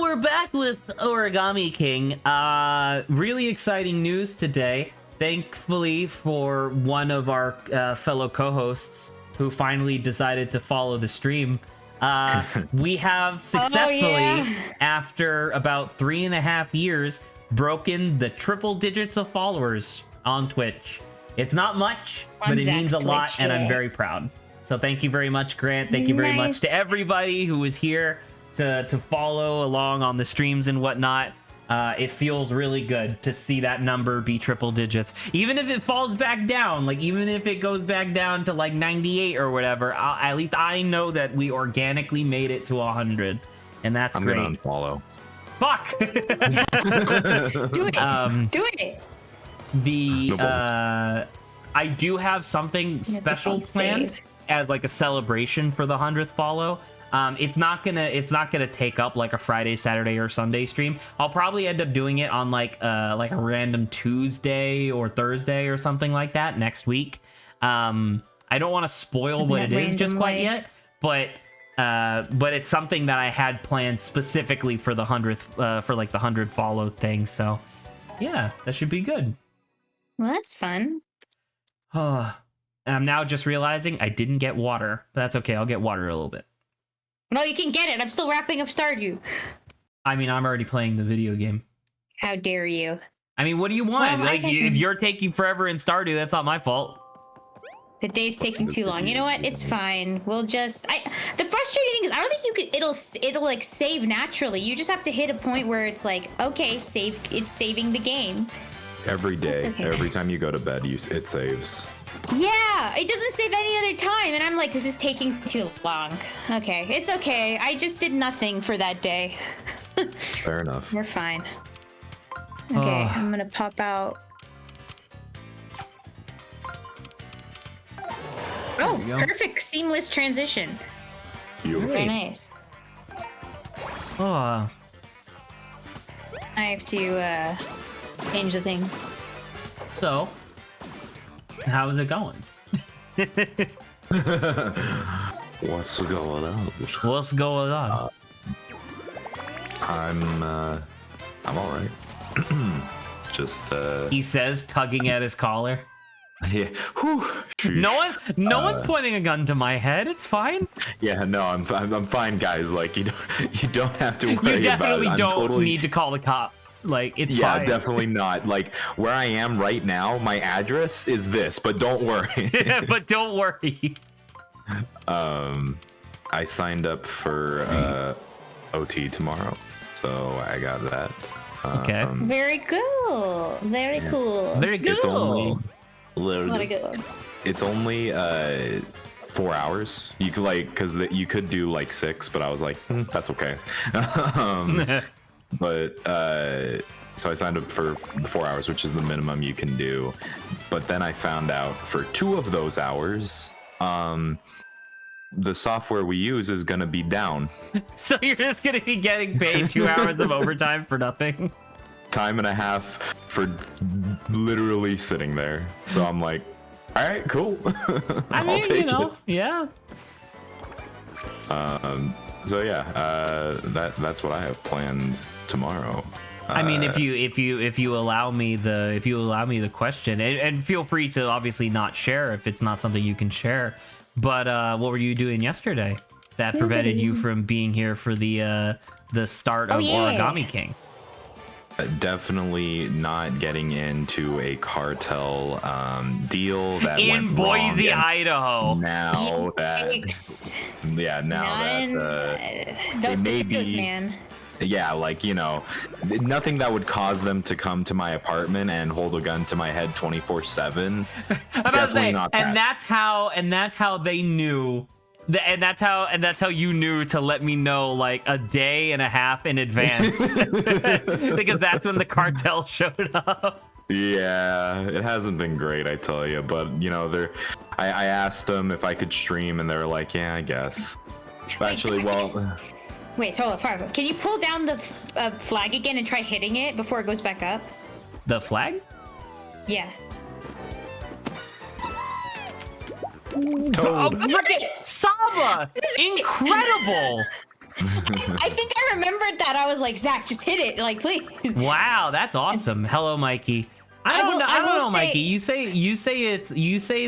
we're back with Origami King. Really exciting news today. Thankfully for one of our fellow co-hosts who finally decided to follow the stream. We have successfully, after about 3.5 years, broken the triple digits of followers on Twitch. It's not much, but it means a lot, and I'm very proud. So thank you very much, Grant. Thank you very much to everybody who was here to follow along on the streams and whatnot. It feels really good to see that number be triple digits. Even if it falls back down, like even if it goes back down to like 98 or whatever, at least I know that we organically made it to 100. And that's great. I'm gonna unfollow. Fuck! Do it! Do it! I do have something special planned as like a celebration for the 100th follow. It's not gonna take up like a Friday, Saturday, or Sunday stream. I'll probably end up doing it on like a random Tuesday or Thursday or something like that next week. I don't want to spoil what it is just quite yet, but it's something that I had planned specifically for the 100th for like the 100 follow thing. So yeah, that should be good. Well, that's fun. And I'm now just realizing I didn't get water. That's okay. I'll get water in a little bit. No, you can get it. I'm still wrapping up Stardew. I mean, I'm already playing the video game. How dare you? I mean, what do you want? Well, like, if you're taking forever in Stardew, that's not my fault. The day's taking too long. You know what? It's fine. We'll just. The frustrating thing is, I don't think you could. It'll like save naturally. You just have to hit a point where it's like, okay, save. It's saving the game. Every day, okay. Every time you go to bed, it saves. Yeah, it doesn't save any other time, and I'm like, this is taking too long. Okay, it's okay. I just did nothing for that day. Fair enough. We're fine. Okay, I'm gonna pop out. Oh, perfect seamless transition. Beautiful. Very nice. Oh. I have to change the thing. So, how's it going? What's going on? What's going on? I'm all right. Just He says, tugging at his collar. Yeah. Whew. No one's pointing a gun to my head. It's fine. Yeah, no, I'm fine, guys. Like you don't have to worry about it. You definitely don't need to call the cop. Like, it's fine. Yeah, definitely not. Like, where I am right now, my address is this, but don't worry. But don't worry. I signed up for OT tomorrow, so I got that. Okay. Very cool. Very cool. Very good. It's only It's only 4 hours. You could because you could do like 6, but I was like, that's okay. But so I signed up for 4 hours, which is the minimum you can do. But then I found out for 2 of those hours, the software we use is gonna be down. So you're just gonna be getting paid 2 hours of overtime for nothing? Time and a half for literally sitting there. So I'm like, all right, cool. I mean, I'll take it. Yeah. So yeah, that's what I have planned tomorrow. I mean, if you allow me the question, and feel free to obviously not share if it's not something you can share. But what were you doing yesterday that prevented you from being here for the start of Origami King? Definitely not getting into a cartel deal that in went Boise, wrong. Idaho. Now that those may potatoes, be, man. Yeah, like, nothing that would cause them to come to my apartment and hold a gun to my head 24/7. Definitely not that. And that's how they knew. And that's how you knew to let me know like a day and a half in advance, because that's when the cartel showed up. Yeah, it hasn't been great, I tell you. But I asked them if I could stream, and they were like, "Yeah, I guess." Actually, Wait, hold on. Can you pull down the flag again and try hitting it before it goes back up? The flag? Yeah. Oh, look at Saba! Incredible! I think I remembered that. I was like, Zach, just hit it, like, please. Wow, that's awesome. Hello, Mikey. I don't know, Mikey. You say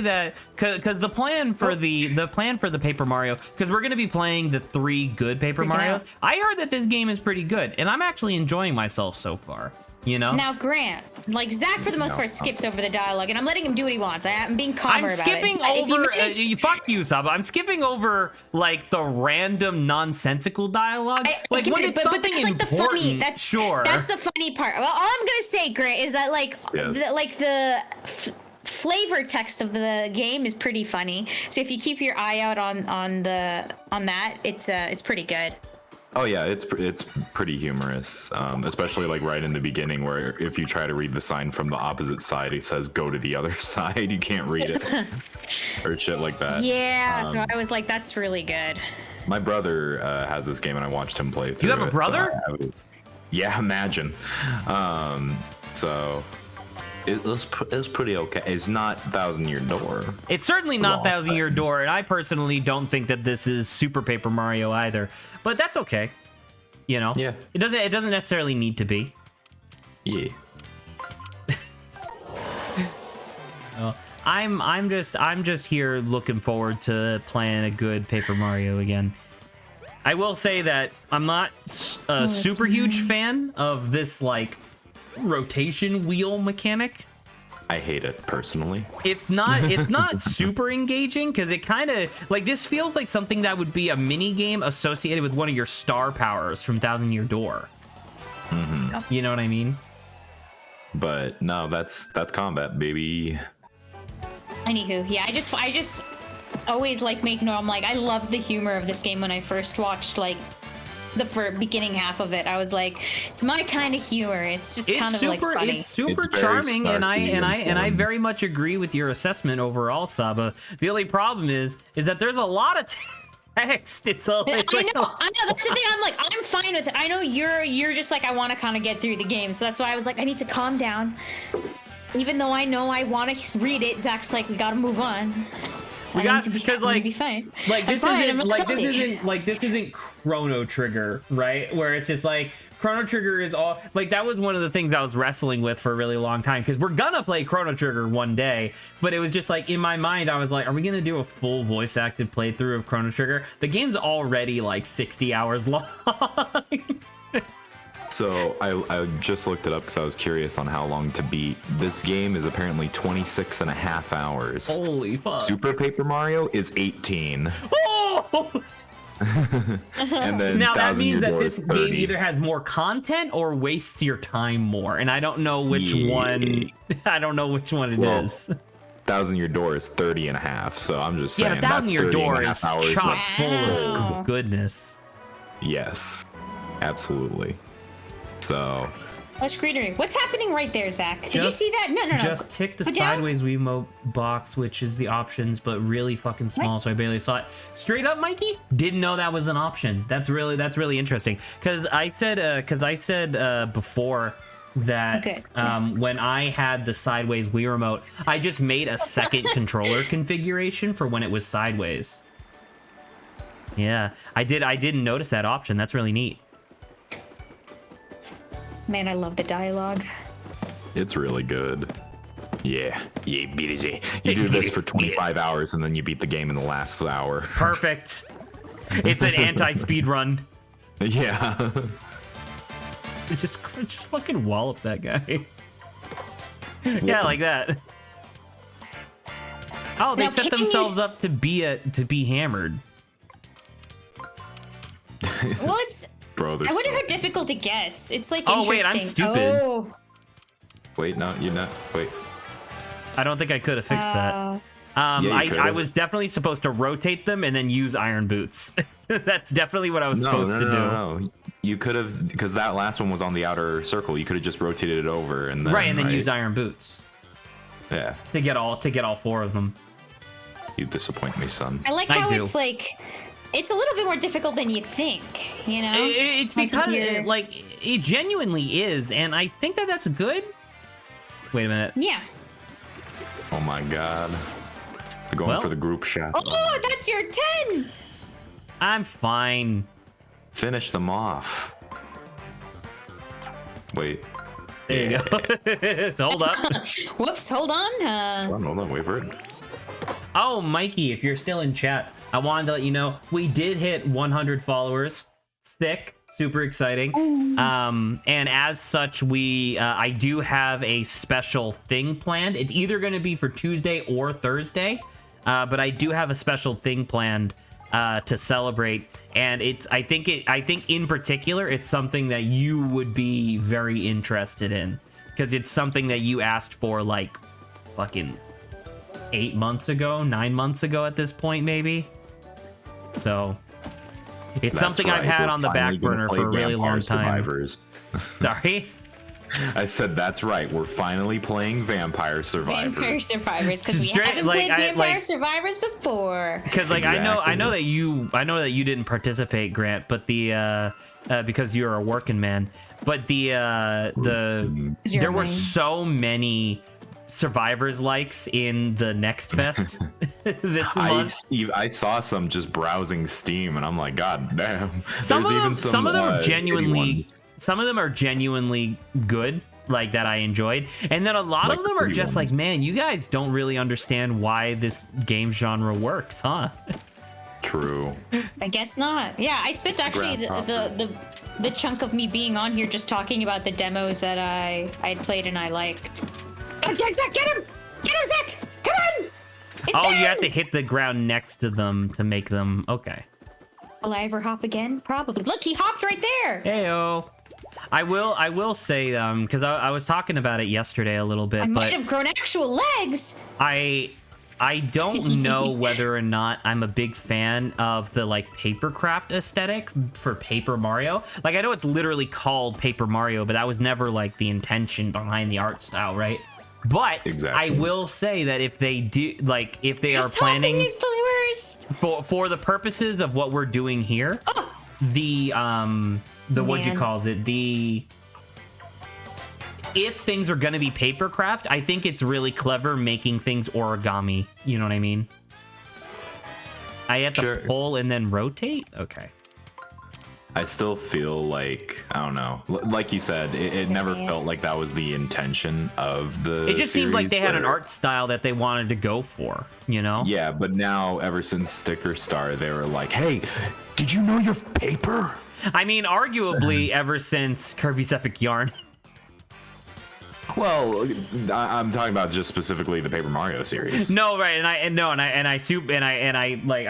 that because the plan for the Paper Mario, because we're gonna be playing the 3 good Paper Marios. I heard that this game is pretty good, and I'm actually enjoying myself so far. You know. Now, Grant, like Zach, for the most part, skips over the dialogue, and I'm letting him do what he wants. I'm being calmer about it. I'm skipping over. Fuck you, Saba. I'm skipping over like the random nonsensical dialogue. When it's something that's, like, important. the funny. That's sure. That's the funny part. Well, all I'm gonna say, Grant, is that the flavor text of the game is pretty funny. So if you keep your eye out on that, it's pretty good. Oh yeah, it's pretty humorous, especially like right in the beginning, where if you try to read the sign from the opposite side, it says "go to the other side." You can't read it, or shit like that. Yeah, so I was like, that's really good. My brother has this game, and I watched him play through. You have a brother? So yeah, imagine. So it was pretty okay. It's not 1,000-Year Door. It's certainly not 1,000-Year Door, and I personally don't think that this is Super Paper Mario either. But that's okay. You know? Yeah. It doesn't necessarily need to be. Yeah. I'm just here looking forward to playing a good Paper Mario again. I will say that I'm not a super huge fan of this like rotation wheel mechanic. I hate it personally. It's not super engaging because it kind of like this feels like something that would be a mini game associated with one of your star powers from 1,000-Year Door. Mm-hmm. You know what I mean? But no, that's combat, baby. Anywho, yeah, I just always like I'm like, I loved the humor of this game when I first watched like the beginning half of it. I was like, it's my kind of humor. It's just kind of like funny. It's super charming, and I very much agree with your assessment overall, Saba. The only problem is that there's a lot of text. I know. That's the thing. I'm like, I'm fine with it. I know you're just like, I want to kind of get through the game, so that's why I was like, I need to calm down. Even though I know I want to read it, Zach's like, we gotta move on. Because like be fine. This isn't Chrono Trigger, right? Where it's just like Chrono Trigger is all like that was one of the things I was wrestling with for a really long time because we're gonna play Chrono Trigger one day, but it was just like in my mind I was like, are we gonna do a full voice acted playthrough of Chrono Trigger? The game's already like 60 hours long. So I just looked it up because I was curious on how long to beat. This game is apparently 26 and a half hours. Holy fuck. Super Paper Mario is 18. Oh! And then now that means that this game either has more content or wastes your time more, and I don't know which one. I don't know which one it is. 1,000-Year Door is 30 and a half, so I'm just saying that's 1,000-Year Door is chock full of goodness. Yes, absolutely. So lush greenery. What's happening right there, Zach? Did you see that? No. Just tick the sideways Wiimote box, which is the options, but really fucking small, so I barely saw it. Straight up, Mikey, didn't know that was an option. That's really interesting. Because I said before that when I had the sideways Wii remote, I just made a second controller configuration for when it was sideways. Yeah, I didn't notice that option. That's really neat. Man, I love the dialogue. It's really good. Yeah, BDG. You do this for 25 hours and then you beat the game in the last hour. Perfect. It's an anti-speed run. Yeah. Just fucking wallop that guy. Yeah, like that. Oh, they set themselves up to be hammered. Well, it's. Bro, I wonder how difficult it gets. It's like interesting. Wait, I'm stupid. Oh. Wait, no, you're not. Wait. I don't think I could have fixed that. I was definitely supposed to rotate them and then use iron boots. That's definitely what I was supposed to do. No. You could have, because that last one was on the outer circle. You could have just rotated it over and then used iron boots. Yeah. To get all 4 of them. You disappoint me, son. I like how it's like. It's a little bit more difficult than you think, you know? It's because, it genuinely is, and I think that that's good. Wait a minute. Yeah. Oh my god. They're going for the group shot. Oh, that's your 10! I'm fine. Finish them off. Wait. There you go. So hold up. Whoops, hold on. Hold on, wait for it. Oh, Mikey, if you're still in chat, I wanted to let you know we did hit 100 followers. Sick, super exciting. And as such, I do have a special thing planned. It's either going to be for Tuesday or Thursday, but I do have a special thing planned to celebrate. And I think in particular, it's something that you would be very interested in, because it's something that you asked for like fucking 9 months ago at this point, maybe. So it's That's something I've right. had We're on the finally back gonna burner play for a really Vampire long time. Survivors. Sorry. I said that's right. We're finally playing Vampire Survivors. Vampire Survivors, because we Straight- haven't like, played I- Vampire like- Survivors before. Because like I Exactly. know that you didn't participate, Grant, but because you're a working man. But there were so many Survivors likes in the Next Fest this month. I saw some just browsing Steam, and I'm like, God damn. Some There's of even them, some of them are shitty genuinely, ones. some of them are genuinely good, like that I enjoyed, and then a lot Like of them the are pretty just ones. like, man, you guys don't really understand why this game genre works, huh? True. I guess not. Yeah, I spent actually the chunk of me being on here just talking about the demos that I had played and I liked. Okay, Zach, get him! Get him, Zach! Come on! It's Oh, down! you have to hit the ground next to them to make them. Okay. Will I ever hop again? Probably. Look, he hopped right there. Heyo. I will say, because I was talking about it yesterday a little bit, I might but have grown actual legs. I don't know whether or not I'm a big fan of the like papercraft aesthetic for Paper Mario. Like, I know it's literally called Paper Mario, but that was never like the intention behind the art style, right? But Exactly. I will say that if they do, like, if they are This planning hopping is the worst. for the purposes of what we're doing here, the what you Man. calls it, the if things are going to be papercraft, I think it's really clever making things origami. You know what I mean? I have to Sure. pull and then rotate? Okay. I still feel like, I don't know, like you said, it never Yeah. felt like that was the intention of the It just seemed like series they had an where- art style that they wanted to go for, you know? Yeah, but now, ever since Sticker Star, they were like, hey, did you know you're paper? I mean, arguably, ever since Kirby's Epic Yarn. Well, I'm talking about just specifically the Paper Mario series. No, right, I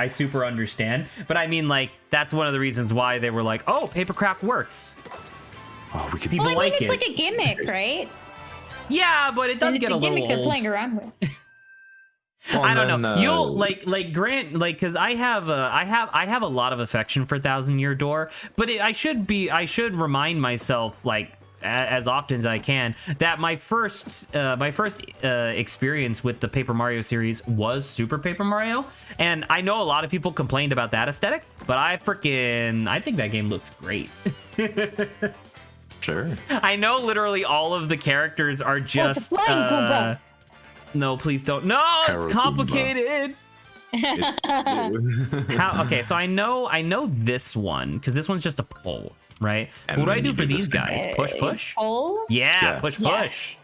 super understand. But I mean, like, that's one of the reasons why they were like, oh, papercraft works. Oh, we could People Well, I mean, like it's it. like a gimmick, right? Yeah, but it does And it's get a a little gimmick they're old. playing around with. Well, I don't and know. then, You'll like Grant, like, because I have a lot of affection for Thousand Year Door, but I should remind myself, like, as often as I can, that my first experience with the Paper Mario series was Super Paper Mario, and I know a lot of people complained about that aesthetic, but I think that game looks great. Sure. I know literally all of the characters are it's just a flying Goomba. No, please don't. No, it's Paragoomba. complicated. Okay, so I know this one because this one's just a pull, right? And What do I then do you for do the these same. guys? Push, push. Pull Yeah, Yeah. push, Yeah. push.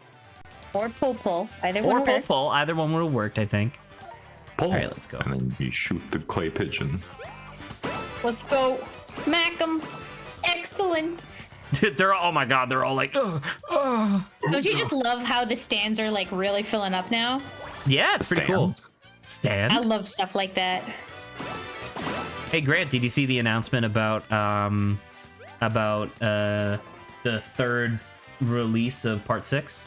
or pull. Either Or one pull, works. pull. Either one would have worked, I think. Pull. All right, let's go. And then you shoot the clay pigeon. Let's go. Smack them. Excellent. Oh my god, they're all like, oh. Don't you just love how the stands are like really filling up now? Yeah, it's pretty cool. Stands. I Stand. love stuff like that. Hey Grant, did you see the announcement about the third release of Part 6?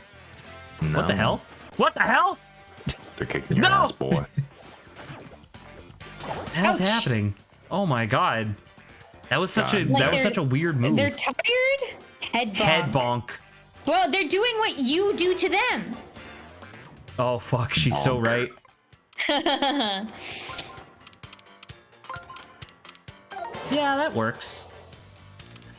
What the No. hell? What the hell? They're kicking your No! ass, boy. What the hell's Ouch. happening? Oh my god. That was such God. a Like that was they're- such a weird move. They're tired. Head bonk. Head bonk. Well, they're doing what you do to them. Oh fuck, she's so Bonk. right. Yeah, that works.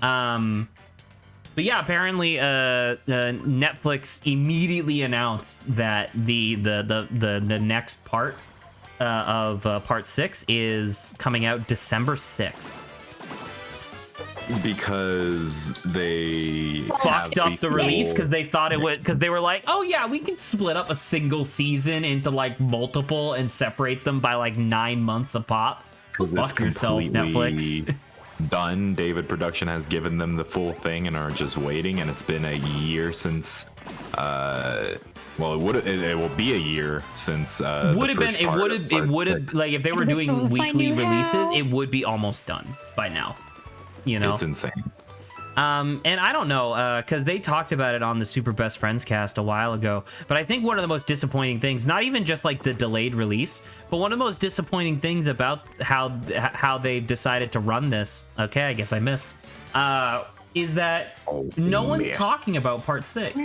But yeah, apparently, Netflix immediately announced that the next part of Part 6 is coming out December 6th. Because they Fucked up the release because they thought it would, because they were like, oh yeah, we can split up a single season into like multiple and separate them by like 9 months a pop. Fuck yourself, Netflix. Done. David Production has given them the full thing and are just waiting, and it's been a year since well, it will be a year since would have been it would have like if they were doing weekly releases, it would be almost done by now. You know, it's insane. And I don't know, because they talked about it on the Super Best Friends cast a while ago. But I think one of the most disappointing things, not even just like the delayed release, but one of the most disappointing things about how they decided to run this. Okay, I guess I missed. Is that no one's talking about Part 6.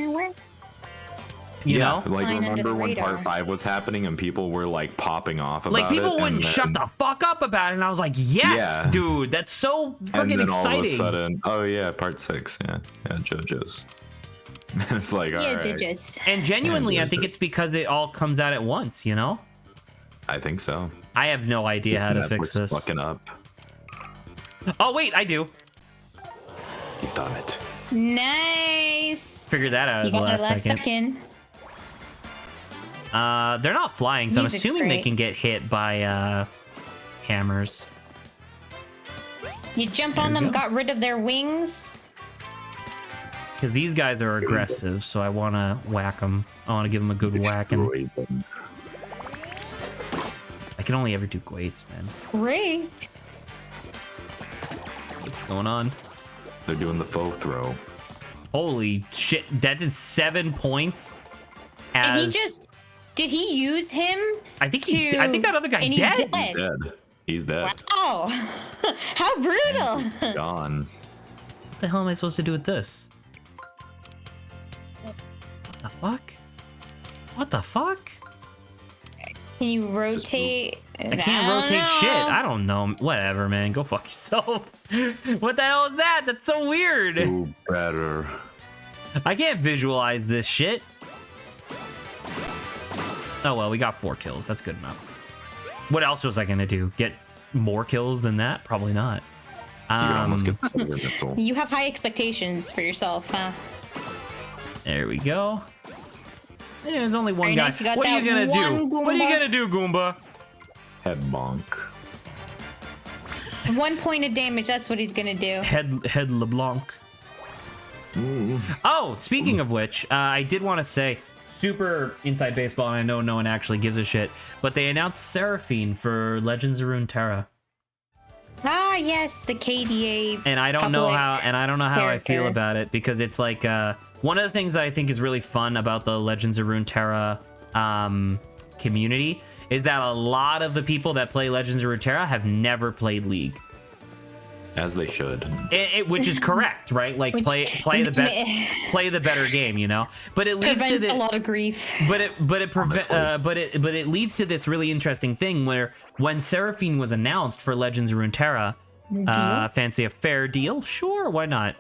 You know? Like, remember when Part 5 was happening and people were like popping off about it? Like, people wouldn't shut the fuck up about it, and I was like, yes, dude, that's so fucking exciting. And then all of a sudden, oh yeah, Part 6, yeah, JoJo's. It's like, all right. JoJo's. And genuinely, I think it's because it all comes out at once, you know? I think so. I have no idea how to fix this. Fucking up. Oh, wait, I do. He's done it. Nice. Figured that out You got the last second. They're not flying, so Music's I'm assuming they great. can get hit by hammers. You jump on them, got rid of their wings. Because these guys are aggressive, so I want to whack them. I want to give them a good whack. And I can only ever do Guates, man. Great. What's going on? They're doing the faux throw. Holy shit, that did 7 points. And he just... Did he use him? I think that other guy and dead. He's dead. He's dead. Wow. How brutal. He's gone. What the hell am I supposed to do with this? What the fuck? What the fuck? Can you rotate? I can't rotate shit. I don't know. Whatever, man. Go fuck yourself. What the hell is that? That's so weird. Do better. I can't visualize this shit. Oh well, we got 4 kills. That's good enough. What else was I gonna do? Get more kills than that? Probably not. You can almost get the missile. You have high expectations for yourself, huh? There we go. Yeah, there's only one Very guy. nice. You got What are you that gonna do? one What are you Goomba. gonna do, Goomba? Head bonk. 1 point of damage, that's what he's gonna do. Head LeBlanc. Oh, speaking of which, I did want to say, super inside baseball, and I know no one actually gives a shit, but they announced Seraphine for Legends of Runeterra. Ah, yes, the KDA. And I don't know how I feel character. about it, because it's like one of the things that I think is really fun about the Legends of Runeterra community is that a lot of the people that play Legends of Runeterra have never played League. As they should. Which is correct, right? Like play the better game, you know. But it leads Prevents to a lot of grief. But it leads to this really interesting thing where when Seraphine was announced for Legends of Runeterra, fancy a fair deal? Sure, why not?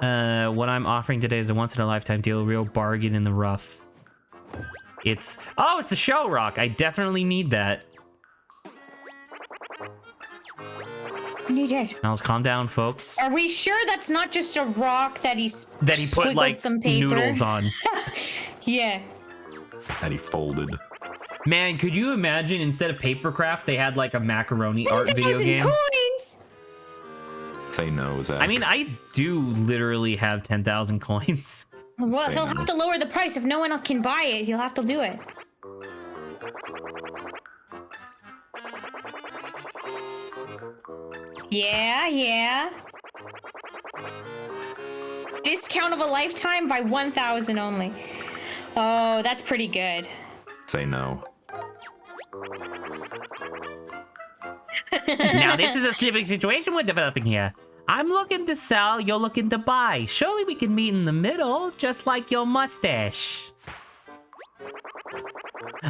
What I'm offering today is a once in a lifetime deal, real bargain in the rough. It's a show rock. I definitely need that. Now let's calm down, folks. Are we sure that's not just a rock that he put like some paper? noodles on? Yeah. And he folded. Man, could you imagine instead of papercraft they had like a macaroni art video game? Coins. Say no, Zach. I mean, I do literally have 10,000 coins. Well, he'll have to lower the price if no one else can buy it. He'll have to do it. Yeah. Discount of a lifetime by 1,000 only. Oh, that's pretty good. Say no. Now, this is a specific situation we're developing here. I'm looking to sell, you're looking to buy. Surely we can meet in the middle, just like your mustache.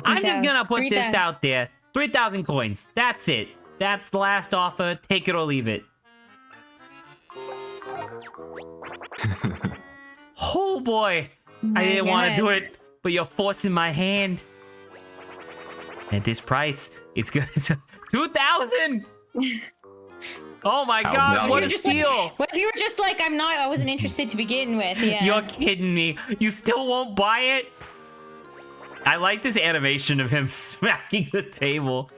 I'm just gonna put this out there. 3,000 coins. That's it. That's the last offer. Take it or leave it. Oh boy. I didn't want to do it, but you're forcing my hand. At this price, it's good. 2,000. Oh my How god, valid. what a Just like- steal! What if you were just like, I wasn't interested to begin with? Yeah. You're kidding me. You still won't buy it? I like this animation of him smacking the table.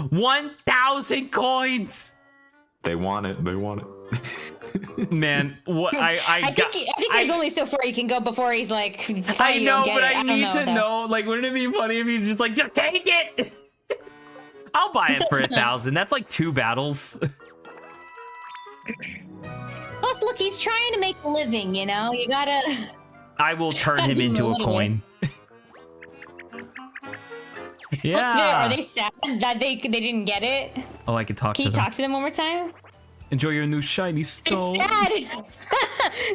1,000 coins! They want it. They want it. Man, what I think there's only so far you can go before he's like, I fine, you know, don't get but it. I don't need to though. know. Like, wouldn't it be funny if he's just like, just take it? I'll buy it for 1,000. That's like 2 battles. Plus, look, he's trying to make a living, you know? You gotta... I will turn Gotta him be into a motivated. coin. What's Yeah. Are they sad that they didn't get it? Oh, I could talk Can to you them. talk to them one more time? Enjoy your new shiny They're stone. sad.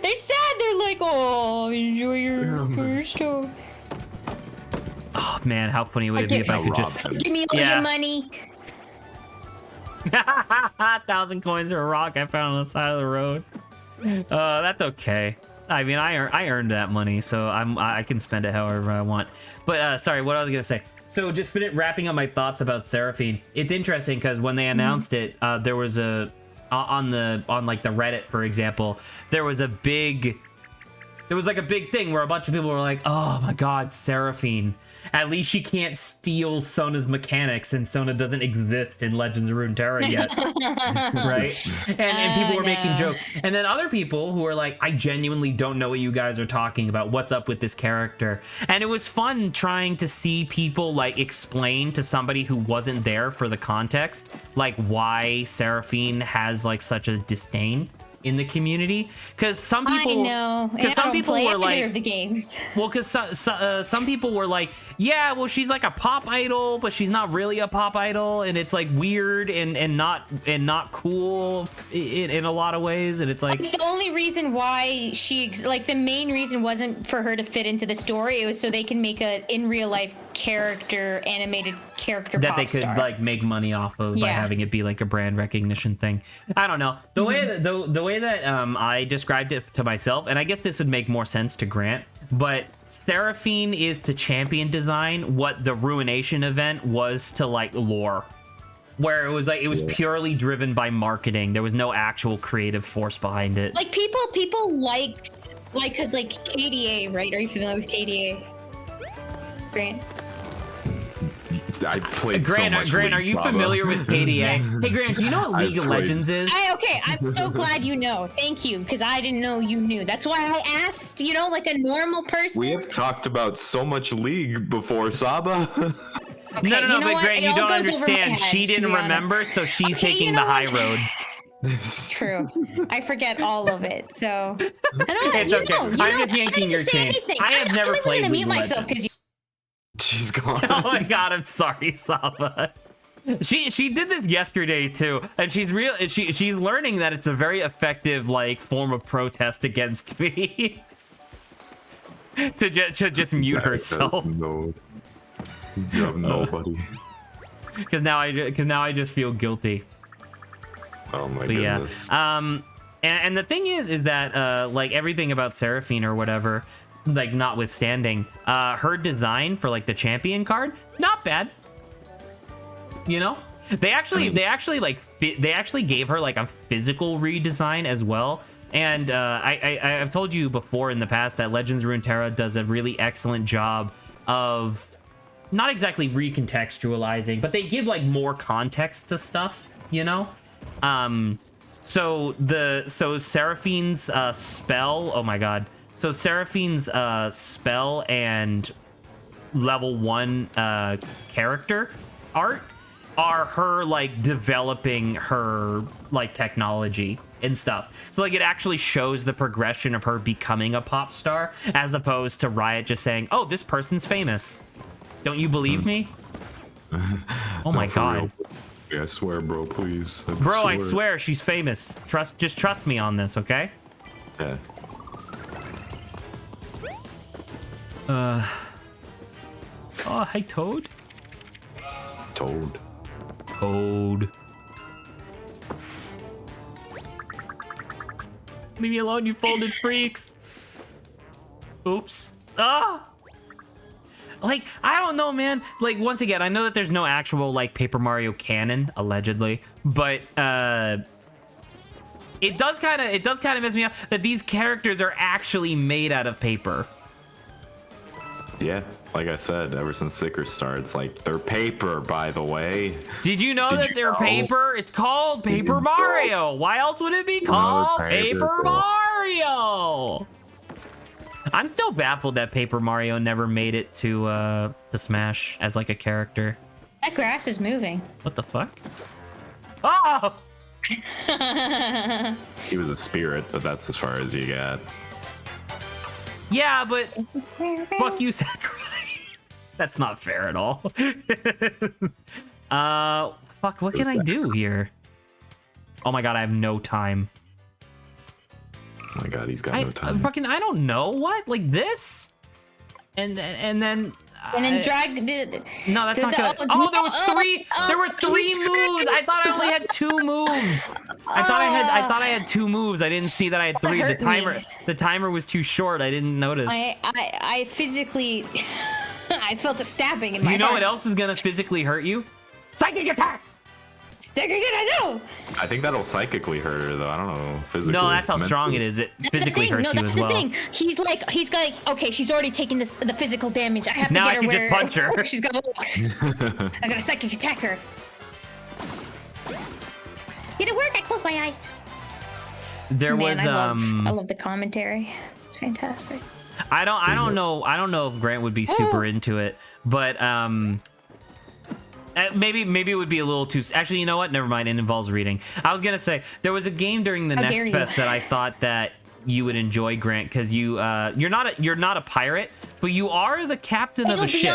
They're sad. They're like, oh, enjoy your first stone. Oh man, how funny would it be if I could rob just them. Give me all Yeah. your money. 1,000 coins or a rock I found on the side of the road. That's okay. I mean, I earned that money, so I can spend it however I want. But sorry, what I was gonna say. So just wrapping up my thoughts about Seraphine. It's interesting because when they announced it, there was a on like the Reddit, for example, there was like a big thing where a bunch of people were like, "Oh my God, Seraphine! At least she can't steal Sona's mechanics, and Sona doesn't exist in Legends of Runeterra yet." Right? And people were making no. jokes. And then other people who were like, I genuinely don't know what you guys are talking about. What's up with this character? And it was fun trying to see people like explain to somebody who wasn't there for the context, like why Seraphine has like such a disdain in the community. Because some people, I know. And because I some don't people play were either like, of the games. well, because some people were like, yeah, well, she's like a pop idol, but she's not really a pop idol, and it's like weird and not cool in a lot of ways, and it's like The only reason why the main reason wasn't for her to fit into the story. It was so they can make a in real life animated character that pop they could star. like make money off of by Yeah. having it be like a brand recognition thing. I don't know the way that I described it to myself, and I guess this would make more sense to Grant. But Seraphine is to champion design what the Ruination event was to like lore, where it was purely driven by marketing. There was no actual creative force behind it. Like people liked because like KDA, right? Are you familiar with KDA? Grant. I played Grant, so much Grant, League are you Saba. familiar with KDA? Hey, Grant, do you know what I've League of played- Legends is? I'm so glad you know. Thank you, because I didn't know you knew. That's why I asked, like a normal person. We have talked about so much League before Saba. Okay, No, you know but what? Grant, It you all don't goes over my understand. head, She didn't to be honest. remember, so she's Okay, taking you the know high what? road. True. I forget all of it. So I don't It's okay. I'm just yanking I don't need your to say chain. anything. I have never I'm played gonna League mute of myself Legends. because She's gone. Oh my god, I'm sorry, Saba. She did this yesterday too, and she's learning that it's a very effective like form of protest against me. to just mute herself, No. You have nobody. because now I just feel guilty. Oh my But goodness. yeah, and the thing is that like everything about Seraphine or whatever, like notwithstanding, her design for like the champion card, not bad. You know, they actually gave her like a physical redesign as well. And I've told you before in the past that Legends of Runeterra does a really excellent job of not exactly recontextualizing, but they give like more context to stuff, you know? So Seraphine's spell, oh my god. So Seraphine's spell and level 1 character art are her like developing her like technology and stuff. So like it actually shows the progression of her becoming a pop star, as opposed to Riot just saying, "Oh, this person's famous." Don't you believe me? Oh my For god. real. Yeah, I swear, bro, please. Bro, I swear she's famous. Just trust me on this, okay? Yeah. Oh, hey Toad. Toad. Toad. Leave me alone, you folded freaks. Oops. Ah! Like, I don't know, man. Like, once again, I know that there's no actual, like, Paper Mario canon, allegedly. But, it does kind of mess me up that these characters are actually made out of paper. Yeah, like I said, ever since Sicker starts, like they're paper, by the way. Did you know that they're paper? It's called Paper you Mario. Why else would it be called Paper Mario? I'm still baffled that Paper Mario never made it to Smash as like a character. That grass is moving. What the fuck? Oh! He was a spirit, but that's as far as you got. Yeah, but fuck you, Sakurai. That's not fair at all. Fuck, what can I do here? Oh my god, I have no time. Oh my god, he's got no time. I don't know. What? Like this? And then drag no, that's not good. There were three moves. I thought I only had 2 moves. I thought I had 2 moves. I didn't see that I had 3. The timer was too short. I didn't notice. I physically I felt a stabbing in my heart. You know what else is gonna physically hurt you? Psychic attack. I know. I think that'll psychically hurt her, though. I don't know, physically. No, that's how strong it is. It physically hurts you as well. That's the thing. He's like, okay, she's already taken the physical damage. I have to now get her I can just punch her. She's gonna I gotta psychic attack her. Did it work? I closed my eyes. There was I love the commentary. It's fantastic. I don't know if Grant would be super into it, but maybe it would be a little too. Actually, you know what? Never mind. It involves reading. I was gonna say there was a game during the Next Fest that I thought that you would enjoy, Grant, because you're not a pirate, but you are the captain of a ship.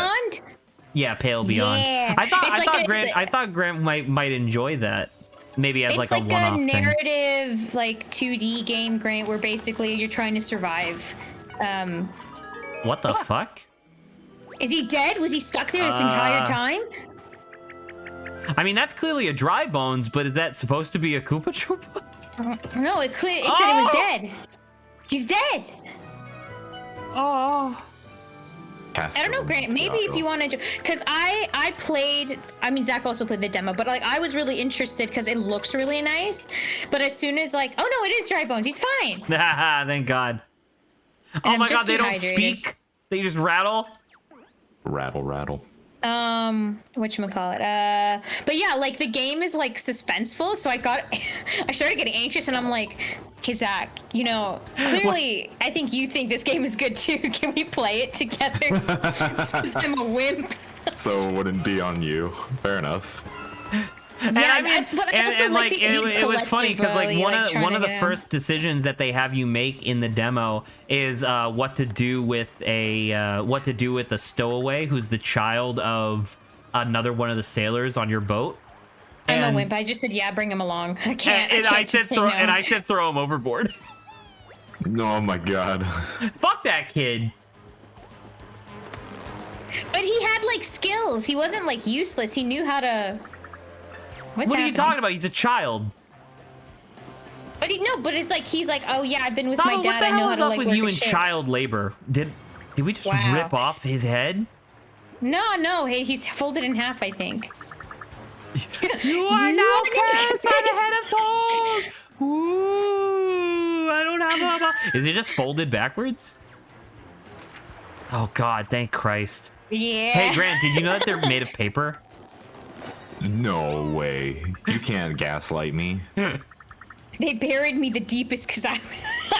Yeah, Pale Beyond. Yeah. I thought Grant might enjoy that. Maybe as like a one-off thing. It's like a narrative, like 2D game, Grant, where basically you're trying to survive. What the fuck? Is he dead? Was he stuck there this entire time? I mean, that's clearly a dry bones, but is that supposed to be a Koopa Troopa? No, it said it was dead. He's dead. Oh. I don't know, Grant. Maybe if you wanted to, because I played. I mean, Zach also played the demo, but like I was really interested because it looks really nice. But as soon as like, oh no, it is dry bones. He's fine. Thank God. And oh my God, they don't speak. They just rattle. Rattle. Whatchamacallit? But yeah, like the game is like suspenseful, so I started getting anxious, and I'm like, hey Zach, you know, clearly I think you think this game is good too. Can we play it together? Because I'm a wimp. So it wouldn't be on you. Fair enough. And yeah, I mean, but I also like it was funny because like one of the first decisions that they have you make in the demo is what to do with a stowaway who's the child of another one of the sailors on your boat. I'm a wimp. I just said yeah, bring him along. I can't. I said throw him overboard. Oh my God. Fuck that kid. But he had like skills. He wasn't like useless. He knew how to. What are you talking about? He's a child. But it's like he's like, oh yeah, I've been with my dad. What the I know hell how is to up like with work you a in ship. child labor? Did we just rip off his head? No. Hey, he's folded in half, I think. You are now cursed by the head of Toad. Ooh, I don't have a. Is it just folded backwards? Oh God, thank Christ. Yeah. Hey Grant, did you know that they're made of paper? No way. You can't gaslight me. They buried me the deepest because I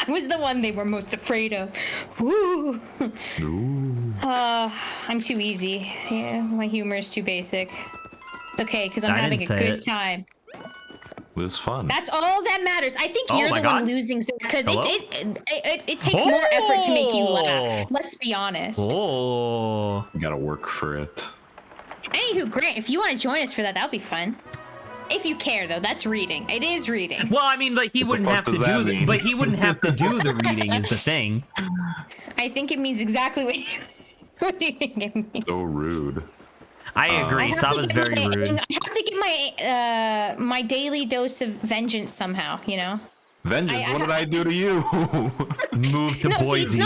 was the one they were most afraid of. Woo. Ooh. I'm too easy. Yeah, my humor is too basic. It's okay because I'm having a good time. It was fun. That's all that matters. I think you're the one losing because it takes more effort to make you laugh. Let's be honest. Oh. You gotta work for it. Anywho, Grant, if you want to join us for that, that'll be fun. If you care, though, that's reading. It is reading. Well, I mean, like he wouldn't have to do but he wouldn't have to do the reading is the thing. I think it means exactly what do you think it means? So rude. I agree. Saba's very rude. I have to get my my daily dose of vengeance somehow, you know? Vengeance, what did I do to you? Move to No, see, Boise.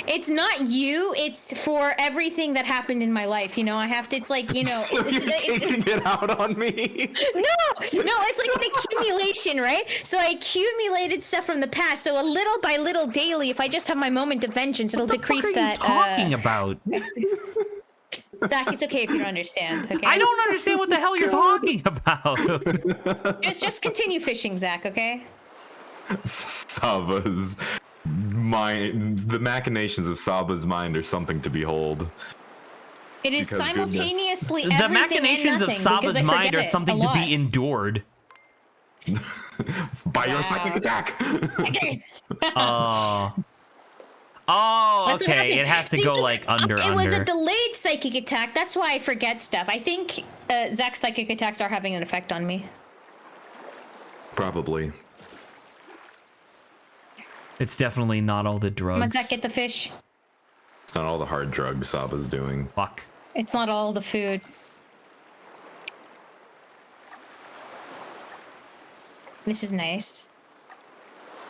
it's not you. It's for everything that happened in my life. You know, I have to. It's like, you know. So you're taking it out on me? No, it's like an accumulation, right? So I accumulated stuff from the past. So a little by little, daily, if I just have my moment of vengeance, it'll decrease that. What are you talking about? Zach, it's okay if you don't understand. Okay. I don't understand what the hell you're talking about. Just continue fishing, Zach. Okay. Saba's mind, the machinations of Saba's mind are something to behold. It is Because simultaneously The everything machinations and of nothing, Saba's because I mind forget are it something a to lot. be endured. By your psychic attack! Oh, That's what okay. happened. It has to See, go like under. It was a delayed psychic attack. That's why I forget stuff. I think Zach's psychic attacks are having an effect on me. Probably. It's definitely not all the drugs. Come on, Zach, get the fish. It's not all the hard drugs Saba's doing. Fuck. It's not all the food. This is nice.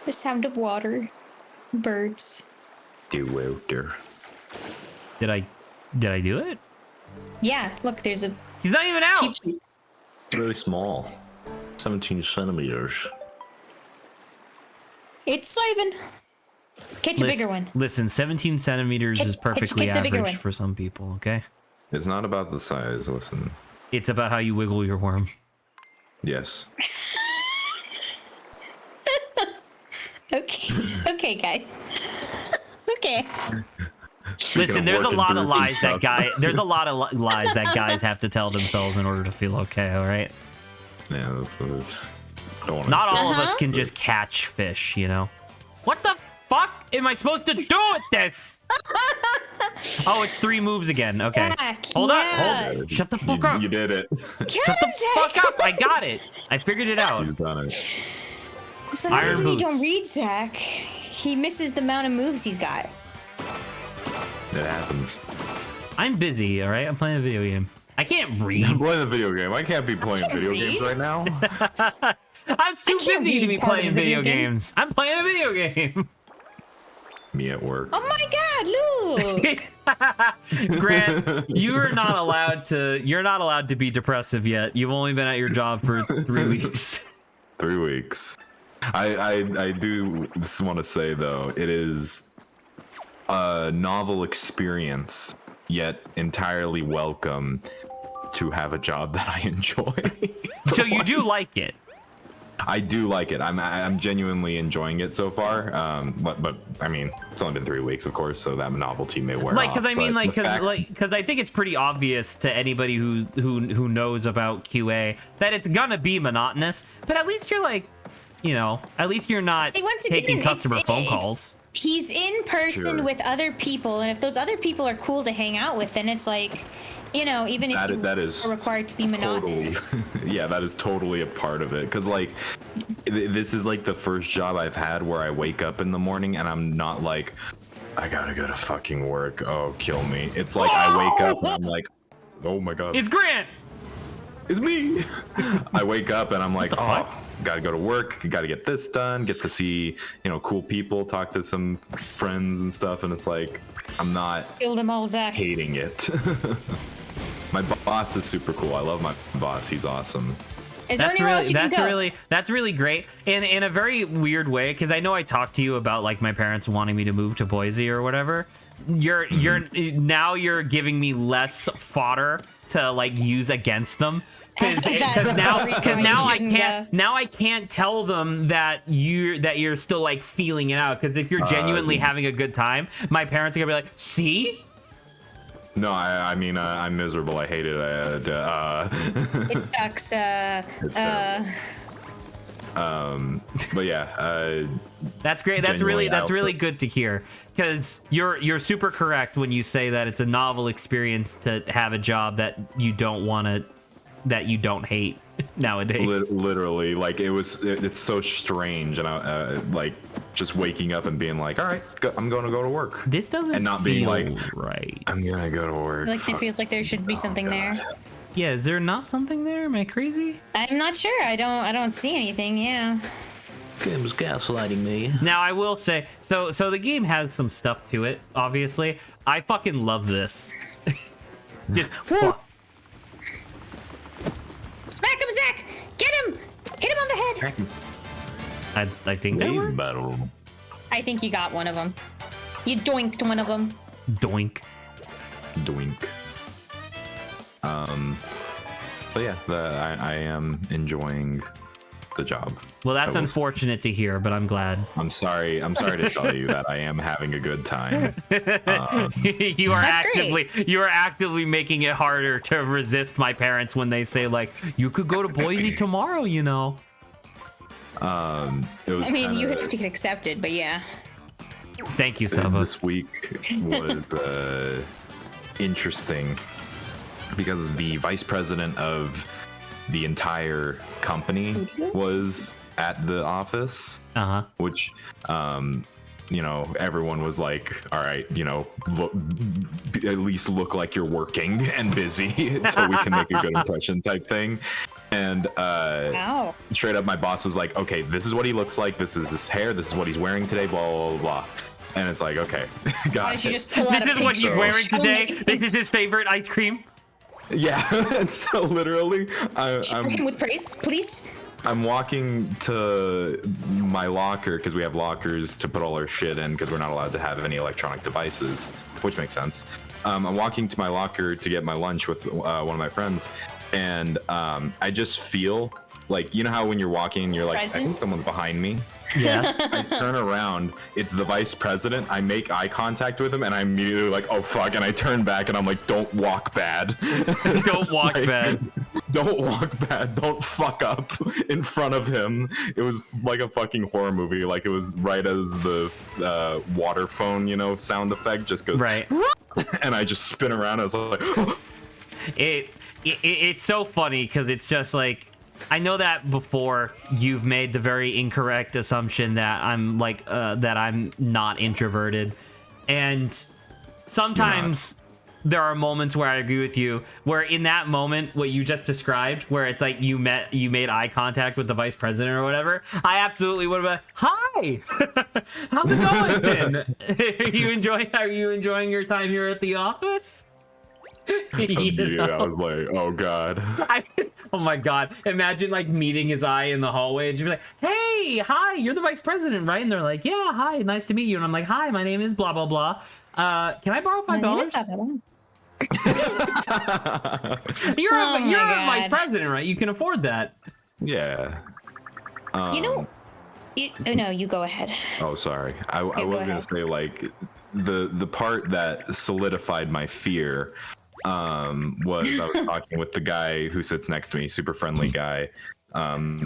The sound of water. Birds. Water. Did I do it? Yeah, look, there's a He's not even out. cheap. It's very small. 17 centimeters. It's Simon. Catch a bigger one. Listen, 17 centimeters is perfectly catch the bigger average one. for some people, okay? It's not about the size, listen. It's about how you wiggle your worm. Yes. Okay. Okay, guys. Okay. Listen, of there's a working lot of through lies that stuff. there's a lot of lies that guys have to tell themselves in order to feel okay, all right? Yeah, that's don't want Not all of us Uh-huh. can just catch fish, you know? What the fuck am I supposed to do with this? Oh, it's 3 moves again. Okay. Zach, Hold on. yes. Hold. Shut the fuck up. You did it. Shut the fuck up. I got it. I figured it out. He's done it. Sometimes Iron when you boots. don't read Zach, he misses the amount of moves he's got. It happens. I'm busy, all right? I'm playing a video game. I can't I'm read. playing a video game. I can't be playing video games read. right now. I'm too can't busy to read be part of playing a video video game. games. I'm playing a video game. Me at work. Oh my God, look! Grant, you're not allowed to be depressive yet. You've only been at your job for 3 weeks. 3 weeks. I do just want to say though, it is a novel experience, yet entirely welcome to have a job that I enjoy. So you do like it. I do like it. I'm genuinely enjoying it so far. But I mean, it's only been 3 weeks, of course, so that novelty may wear Like, off. because I mean, but like, the fact- because I think it's pretty obvious to anybody who knows about QA that it's gonna be monotonous. But at least you're like, you know, at least you're not See, once taking again, customer phone calls. He's in person Sure. with other people, and if those other people are cool to hang out with, then it's like, you know, even if you that is are required to be monotonous. Totally. Yeah, that is totally a part of it. Because, like, this is, like, the first job I've had where I wake up in the morning and I'm not like, I gotta go to fucking work. Oh, kill me. It's like I wake up and I'm like, oh my God. It's Grant. It's me. I wake up and I'm like, What the oh, fuck? gotta go to work. Gotta get this done. Get to see, you know, cool people, talk to some friends and stuff. And it's like, I'm not Kill them all, Zach. hating it. My boss is super cool. I love my boss. He's awesome. Is there anywhere else you can go? That's really great in a very weird way, because I know I talked to you about like my parents wanting me to move to Boise or whatever. You're now you're giving me less fodder to like use against them, because now I can't tell them that you're still like feeling it out, because if you're genuinely having a good time, my parents are gonna be like, see. No, I mean, I'm miserable. I hate it. It sucks. It's terrible. But yeah, That's great. That's Genuinely, really I also- good to hear, because you're super correct when you say that it's a novel experience to have a job that you don't hate nowadays. literally, like it's so strange, and I like just waking up and being like, all right, I'm going to go to work, This doesn't and not feel being like, right. I'm gonna go to work. Like it feels like there should be something there. Yeah, is there not something there? Am I crazy? I'm not sure. I don't see anything. Yeah. Game's gaslighting me. Now I will say, so the game has some stuff to it. Obviously, I fucking love this. Just Smack him, Zach! Get him! Hit him on the head! I think that Wave worked. battle. I think you got one of them. You doinked one of them. Doink. Doink. But yeah, I am enjoying the job. Well, that's That was- unfortunate to hear, but I'm glad. I'm sorry to tell you that I am having a good time. you are That's actively making it harder to resist my parents when they say like, you could go to Boise tomorrow, you know. It was I mean, you kinda- have to get accepted, but yeah. Thank you, Sava. This week was interesting because the vice president of the entire company was at the office, Uh-huh. which everyone was like, all right, at least look like you're working and busy so we can make a good impression type thing. And Ow. straight up my boss was like, okay, this is what he looks like, this is his hair, this is what he's wearing today, blah blah blah, blah. And it's like, okay, Why got don't you it. just pull out This a is what he's picture? wearing Show today. me. This is his favorite ice cream. Yeah. And so literally Show him with praise, please. I'm walking to my locker because we have lockers to put all our shit in because we're not allowed to have any electronic devices, which makes sense. I'm walking to my locker to get my lunch with one of my friends, and I just feel like, you know how when you're walking, you're like, I think Presence? someone's behind me. Yeah. I turn around, it's the vice president. I make eye contact with him, and I'm immediately like, oh fuck, and I turn back and I'm like, don't walk bad. Don't walk Like, bad. Don't walk bad. Don't fuck up in front of him. It was like a fucking horror movie. Like, it was right as the water phone, sound effect just goes. Right. And I just spin around. I was like, It's so funny because it's just like, I know that before you've made the very incorrect assumption that I'm like that I'm not introverted, and sometimes there are moments where I agree with you, where in that moment what you just described, where it's like you made eye contact with the vice president or whatever, I absolutely would have been, hi, how's it going then? Are you enjoying your time here at the office? yeah, I was like, oh god. Oh my god, imagine like meeting his eye in the hallway and just be like, hey, hi, you're the vice president, right? And they're like, yeah, hi, nice to meet you. And I'm like, hi, my name is blah blah blah, can I borrow $5? You're a vice president, right? You can afford that. Yeah. Oh no, you go ahead. Oh, sorry. I go was gonna ahead. say, like, the part that solidified my fear was I was talking with the guy who sits next to me, super friendly guy,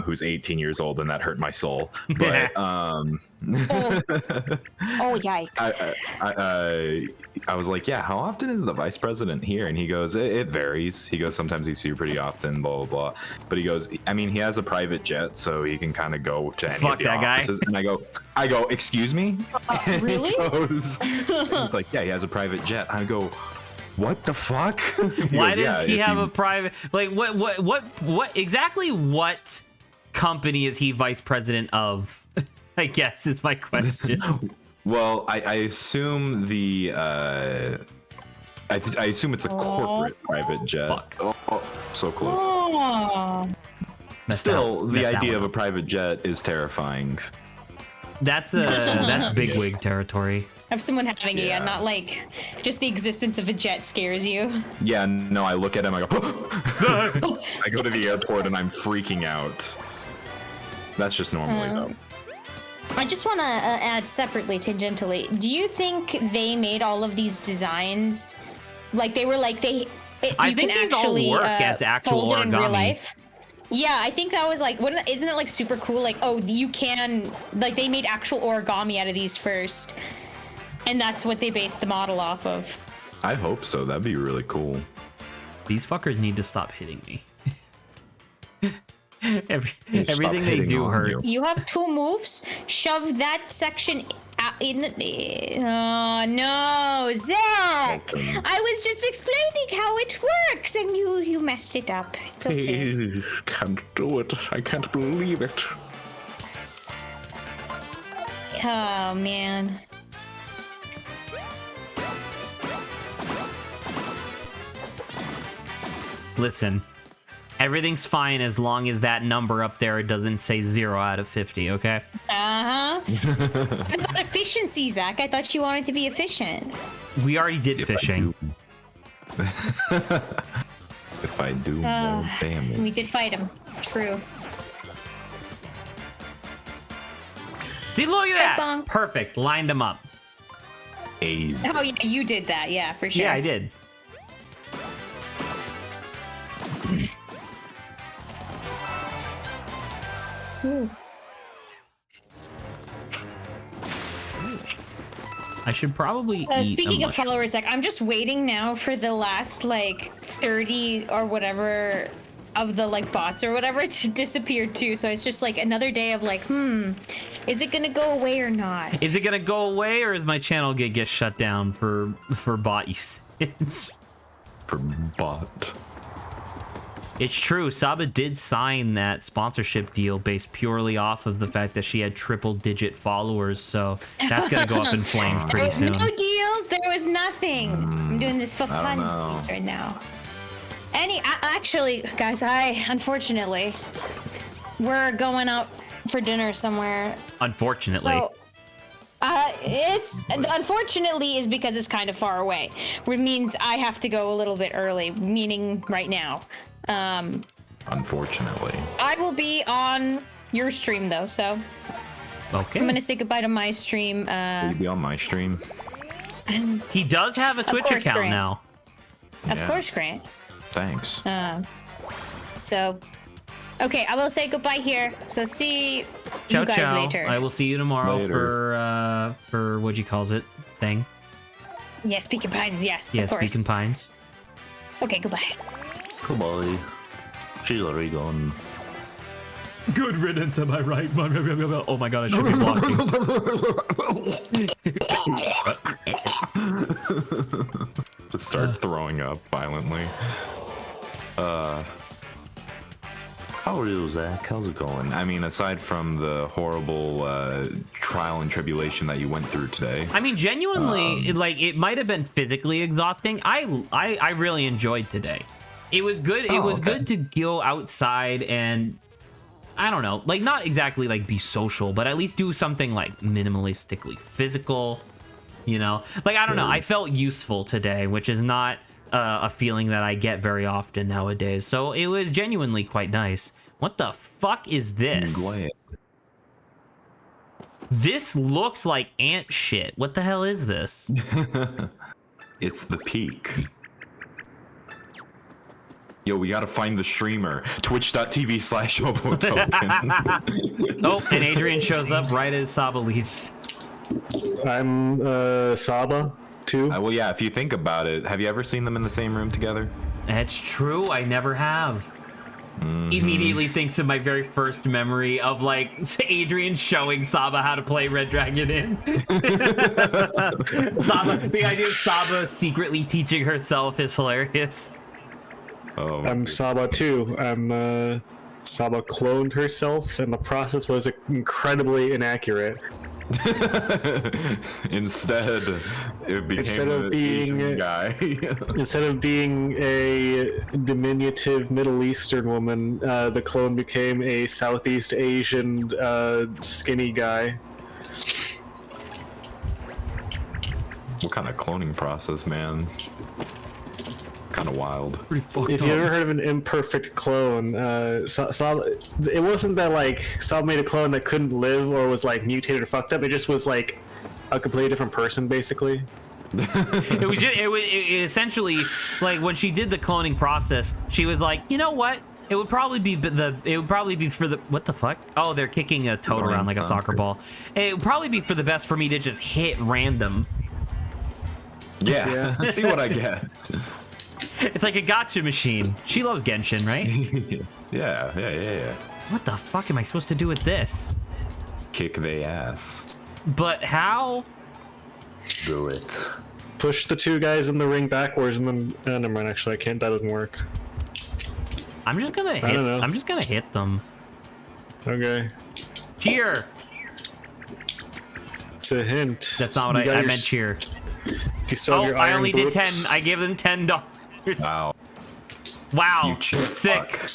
who's 18 years old, and that hurt my soul. But Oh yikes. I was like, yeah, how often is the vice president here? And he goes, it varies. He goes, sometimes he's here pretty often, blah blah blah. But he goes, I mean, he has a private jet, so he can kind of go to any Fuck of the that guy. offices. And I go, excuse me? Really? It's like, yeah, he has a private jet. I go, what the fuck? He Why goes, "Yeah, does he if have you- a private, like, what exactly what company is he vice president of? I guess is my question. Well, I assume the I assume it's a corporate private jet. Fuck. Oh, so close. Oh. Still, the Messed that idea one of a up. private jet is terrifying. That's bigwig territory. Of someone having it, Yeah. not like just the existence of a jet scares you. Yeah, no, I look at him, I go, I go to the airport and I'm freaking out. That's just normally though. I just want to add separately, tangentially. Do you think they made all of these designs like they were like I you think can these all actually work as actual fold it in real origami. life? Yeah, I think that was like, isn't it like super cool? Like, oh, you can, like, they made actual origami out of these first, and that's what they based the model off of. I hope so. That'd be really cool. These fuckers need to stop hitting me. Stop Everything they hitting do on hurts. You have two moves. Shove that section in. Oh no, Zach! Okay. I was just explaining how it works, and you messed it up. It's okay. I can't do it. I can't believe it. Oh man. Listen, everything's fine as long as that number up there doesn't say 0 out of 50, okay? What about efficiency, Zach? I thought you wanted to be efficient. We already did fishing. If I do more damage. We did fight him. True. See, look at that! Bonk. Perfect, lined them up. A's. Oh yeah, you did that. Yeah, for sure. Yeah, I did. Ooh. I should probably eat Speaking a of followers, Zach, I'm just waiting now for the last like 30 or whatever of the like bots or whatever to disappear too. So it's just like another day of like, is it gonna go away or not? Is it gonna go away, or is my channel gonna get shut down for bot usage? For bot. It's true. Saba did sign that sponsorship deal based purely off of the fact that she had triple-digit followers, so that's gonna go up in flames pretty soon. No deals. There was nothing. I'm doing this for funsies right now. Actually, guys, unfortunately, we're going out for dinner somewhere. Unfortunately. So, it's unfortunately is because it's kind of far away, which means I have to go a little bit early, meaning right now. Unfortunately. I will be on your stream though, so Okay. I'm gonna say goodbye to my stream. Will you be on my stream? He does have a Twitch course, account Grant. now. Of Yeah. course, Grant. Thanks. So, okay, I will say goodbye here. So see Ciao, you guys ciao. later. I will see you tomorrow Later. for what you calls it thing. Yes, Peakin' Pines. Yes, Yeah, of course. Speaking Pines. Okay, goodbye. Goodbye. She's already gone. Good riddance, am I right? Oh my god, I should be blocking. Just start throwing up violently. How are you, Zach? How's it going? I mean, aside from the horrible trial and tribulation that you went through today. I mean, genuinely, it might have been physically exhausting. I really enjoyed today. It was good. It was good to go outside and, I don't know, like not exactly like be social, but at least do something like minimalistically physical, you know? Like, I don't know. I felt useful today, which is not a feeling that I get very often nowadays. So it was genuinely quite nice. What the fuck is this? Glad. This looks like ant shit. What the hell is this? It's the peak. Yo, we gotta find the streamer. Twitch.tv/Hobotoken. Oh, and Adrian shows up right as Saba leaves. I'm Saba too. Well, yeah, if you think about it, have you ever seen them in the same room together? That's true. I never have. Immediately thinks of my very first memory of like Adrian showing Saba how to play Red Dragon in. Saba, the idea of Saba secretly teaching herself is hilarious. Oh, I'm Saba too. Saba cloned herself, and the process was incredibly inaccurate. Instead, it became Instead of an being- Asian guy. Instead of being a diminutive Middle Eastern woman, the clone became a Southeast Asian skinny guy. What kind of cloning process, man? Kind of wild. If you ever heard of an imperfect clone, it wasn't that like Saba made a clone that couldn't live or was like mutated or fucked up. It just was like a completely different person, basically. It was just, it essentially like when she did the cloning process, she was like, you know what? It would probably be for the what the fuck? Oh, they're kicking a toad around like a soccer ball. It would probably be for the best for me to just hit random. Yeah. See what I get. It's like a gotcha machine. She loves Genshin, right? Yeah. What the fuck am I supposed to do with this? Kick they ass. But how? Do it. Push the two guys in the ring backwards, and then never mind. Actually, I can't. That doesn't work. I'm just gonna hit. I don't know. I'm just gonna hit them. Okay. Cheer. It's a hint. That's not what You got I your meant cheer. You still have Oh, your I iron only did boots? 10. I gave them $10. Wow. Wow. You cheap Sick. fuck.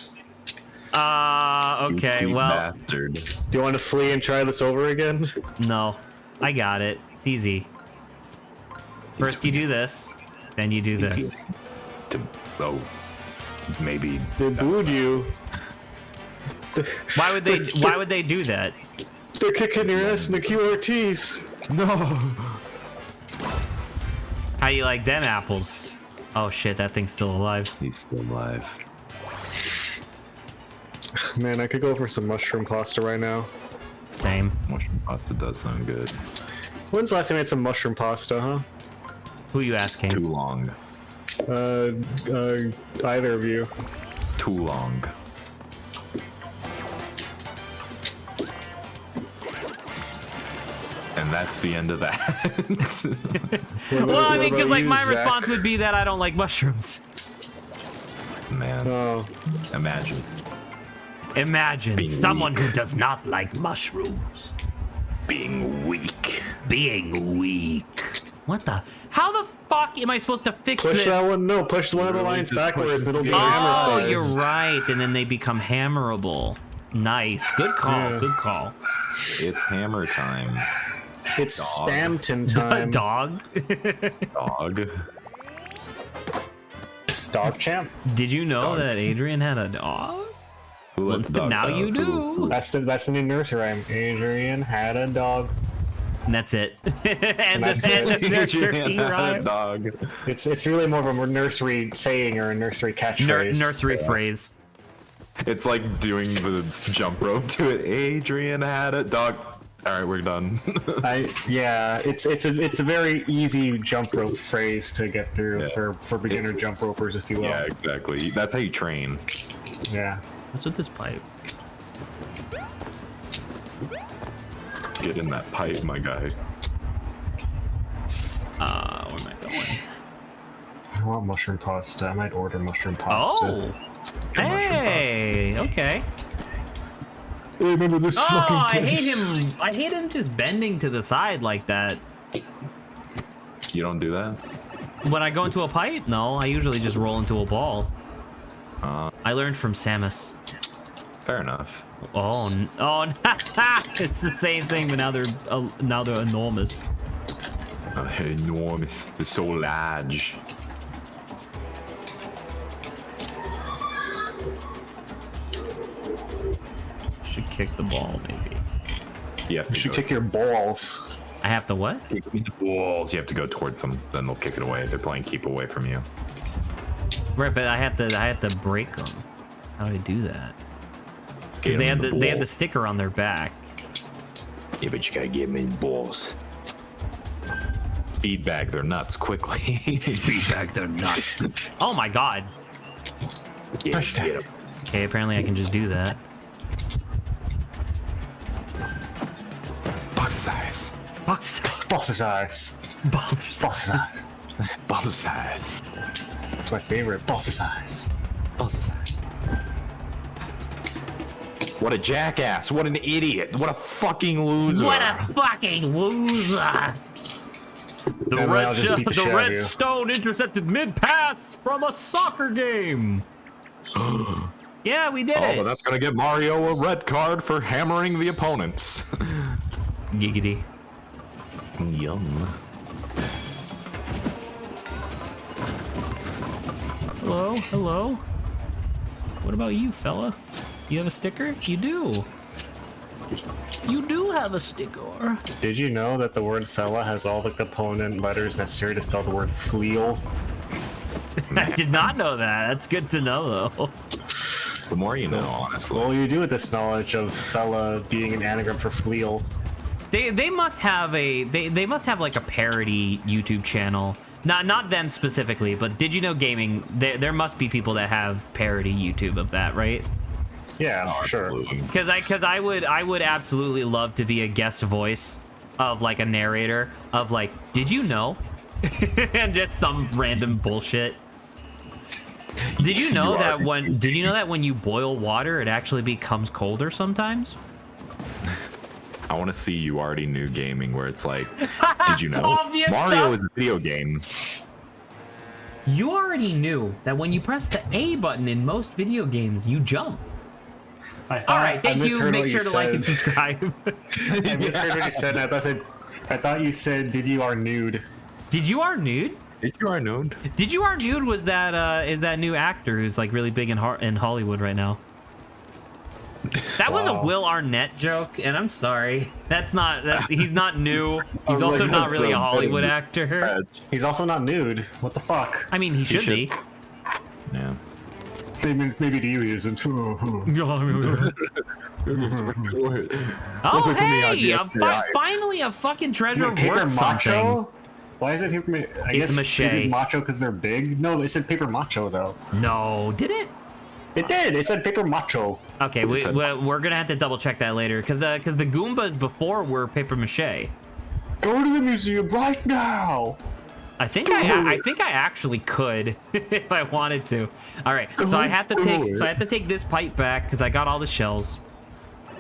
Okay, You cheap well, bastard. Do you want to flee and try this over again? no. I got it. It's easy. First you do this, then you do this. Oh, maybe. They booed you. Why would they do that? They're kicking your ass in the QRTs. No. How you like them apples? Oh shit, that thing's still alive. He's still alive. Man, I could go for some mushroom pasta right now. Same. Mushroom pasta does sound good. When's the last time you had some mushroom pasta, huh? Who you asking? Too long. Either of you. Too long. And that's the end of that. Well, I mean, because like my Zach? response would be that I don't like mushrooms. Man, Oh, imagine. Imagine Being someone weak. who does not like mushrooms Being weak. being weak. What the? How the fuck am I supposed to fix push this? that one. No, push one of the Really lines just backwards. push It'll be it. a hammer Oh, size. you're right. And then they become hammerable. Nice. Good call. Yeah. Good call. It's hammer time, It's Dog. Spamton time. Dog. dog. Dog champ. Did you know Dog. that Adrian had a dog? Who let the dogs Now out? you Who- do. That's the new nursery rhyme. Adrian had a dog. And that's it. and that's the it. nursery Adrian had a rhyme. dog. It's really more of a nursery saying or a nursery catchphrase. Nursery phrase. It's like doing the jump rope to it. Adrian had a dog. All right, we're done. It's a very easy jump rope phrase to get through Yeah. for beginner jump ropers, if you will. Yeah, exactly. That's how you train. Yeah. What's with this pipe? Get in that pipe, my guy. Where am I going? I want mushroom pasta. I might order mushroom pasta. Oh. Get mushroom Hey. Okay. Hey, remember this Oh, fucking I hate place? him. I hate him just bending to the side like that. You don't do that? When I go into a pipe, no, I usually just roll into a ball. I learned from Samus. Fair enough. Oh, it's the same thing, but now they're enormous. Enormous. They're so large. Should kick the ball, maybe. You have to You should go kick your balls. I have to what? kick me the balls. You have to go towards them. Then they'll kick it away. They're playing keep away from you. Right, but I have to break them. How do I do that? Get Because they 'em had in they had the balls. sticker on their back. Yeah, but you gotta get them in balls. Speed bag their nuts quickly. Feedback, they're nuts. Oh my god. Get 'em, get 'em. Okay, apparently I can just do that. Box size. Box. Boss's eyes. Boss's Boss's eyes. Box size. That's my favorite. Boss's eyes. Box size. What a jackass. What an idiot. What a fucking loser. What a fucking loser! The And then I'll just beat the shit out of you. stone intercepted mid pass from a soccer game. Yeah, we did Oh, it. but that's gonna get Mario a red card for hammering the opponents. Giggity. Yum. Hello, hello. What about you, fella? You have a sticker? You do. You do have a sticker. Did you know that the word fella has all the component letters necessary to spell the word fleal? I did not know that. That's good to know, though. The more you know, honestly. Well, you do with this knowledge of fella being an anagram for fleal. They must have they must have like a parody YouTube channel. Not them specifically, but Did You Know Gaming? There must be people that have parody YouTube of that, right? Yeah, for sure. Absolutely. Because I would absolutely love to be a guest voice of like a narrator of like, did you know? And just some random bullshit. Did you know that when you boil water, it actually becomes colder sometimes? I want to see You Already Knew gaming, where it's like, did you know Obvious Mario stuff. is a video game? You already knew that when you press the A button in most video games, you jump. All right, thank you. Make sure to like and subscribe. I misheard what you said. I thought you said, "Did you are nude?" Did you are nude? Did you are nude? Did you are nude was that is that new actor who's like really big in Hollywood right now? That was a Wow. Will Arnett joke, and I'm sorry. He's not new. He's was also like, not that's really a so Hollywood bad. actor. He's also not nude. What the fuck? I mean, he should should. be. Yeah. Maybe to you he isn't. Oh, Look at me, hey! I'm the FBI. Finally, a fucking treasure Paper worth something. macho? Why is it paper? I It's guess mache. is it macho because they're big? No, it said paper macho though. No, did it? It did. It said paper macho. Okay, we're gonna have to double check that later because the Goombas before were paper mache. Go to the museum right now. I think I actually could if I wanted to. All right, so I have to take this pipe back because I got all the shells.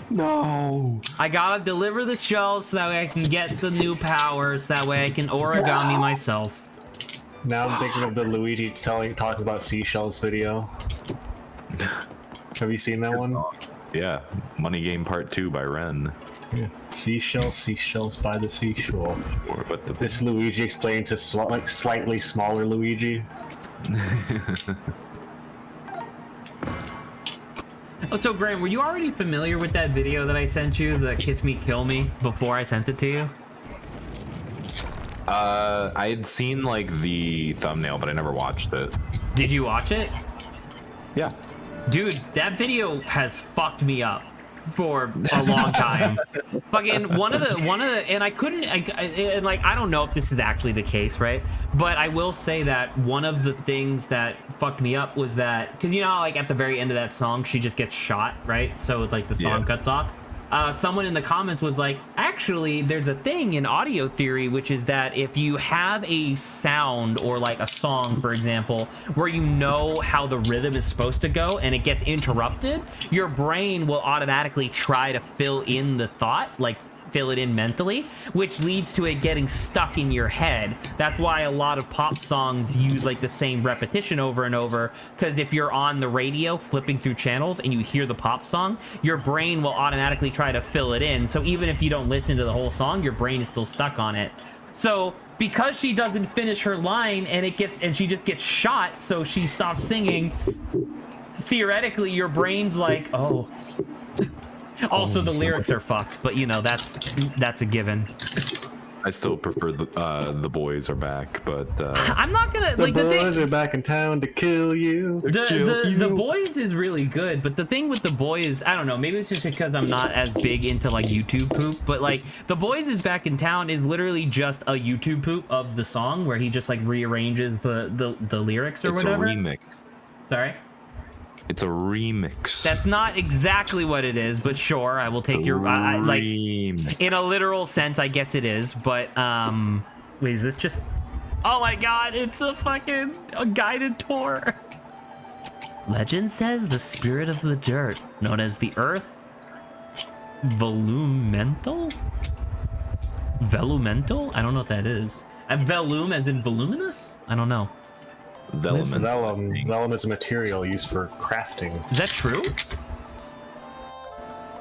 No. I gotta deliver the shells so that way I can get the new powers. That way I can origami myself. Now I'm thinking of the Luigi talking about seashells video. Have you seen that one? Yeah. Money Game Part 2 by Ren. Yeah. Seashells by the seashore. But the This Luigi explained to slightly smaller Luigi. Oh, so Graham, were you already familiar with that video that I sent you, the Kiss Me Kill Me, before I sent it to you? I had seen like the thumbnail, but I never watched it. Did you watch it? Yeah. Dude, that video has fucked me up for a long time. Fucking one of the, and I couldn't, and like, I don't know if this is actually the case, right? But I will say that one of the things that fucked me up was that, because you know, how, like at the very end of that song, she just gets shot, right? So it's like the song cuts off. Someone in the comments was like, actually, there's a thing in audio theory, which is that if you have a sound or like a song, for example, where you know how the rhythm is supposed to go and it gets interrupted, your brain will automatically try to fill in the thought, like fill it in mentally, which leads to it getting stuck in your head. That's why a lot of pop songs use like the same repetition over and over, because if you're on the radio flipping through channels and you hear the pop song, your brain will automatically try to fill it in. So even if you don't listen to the whole song, your brain is still stuck on it. So because she doesn't finish her line and she just gets shot, so she stops singing, theoretically your brain's like, oh. Also, the lyrics are fucked, but you know, that's a given. I still prefer the boys are back, but I'm not gonna The like boys are back in town to kill you. the boys is really good, but the thing with the boys, I don't know, maybe it's just because I'm not as big into like YouTube poop, but like the boys is back in town is literally just a YouTube poop of the song where he just like rearranges the lyrics or it's whatever. a remix. Sorry. It's a remix. That's not exactly what it is, but sure, I will take your like in a literal sense. I guess it is, but wait, is this just? Oh my God, it's a guided tour. Legend says the spirit of the dirt, known as the earth, Velumental. I don't know what that is. Velum as in voluminous? I don't know. Vellum is a material used for crafting. Is that true?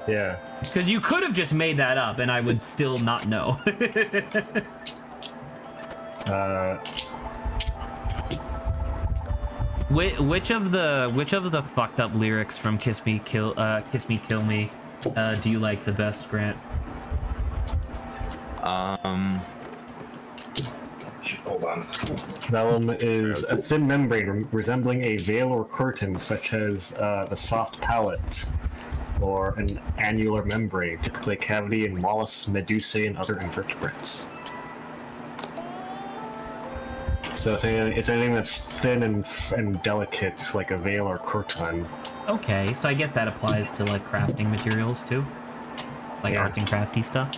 Yeah. Because you could have just made that up, and I would still not know. Which of the fucked up lyrics from Kiss Me Kill Me do you like the best, Grant? Hold on. Vellum is a thin membrane resembling a veil or curtain, such as the soft palate, or an annular membrane, typically a cavity in mollusks, medusae, and other invertebrates. So it's anything that's thin and delicate, like a veil or curtain. Okay, so I guess that applies to like crafting materials too, like Yeah. arts and crafty stuff.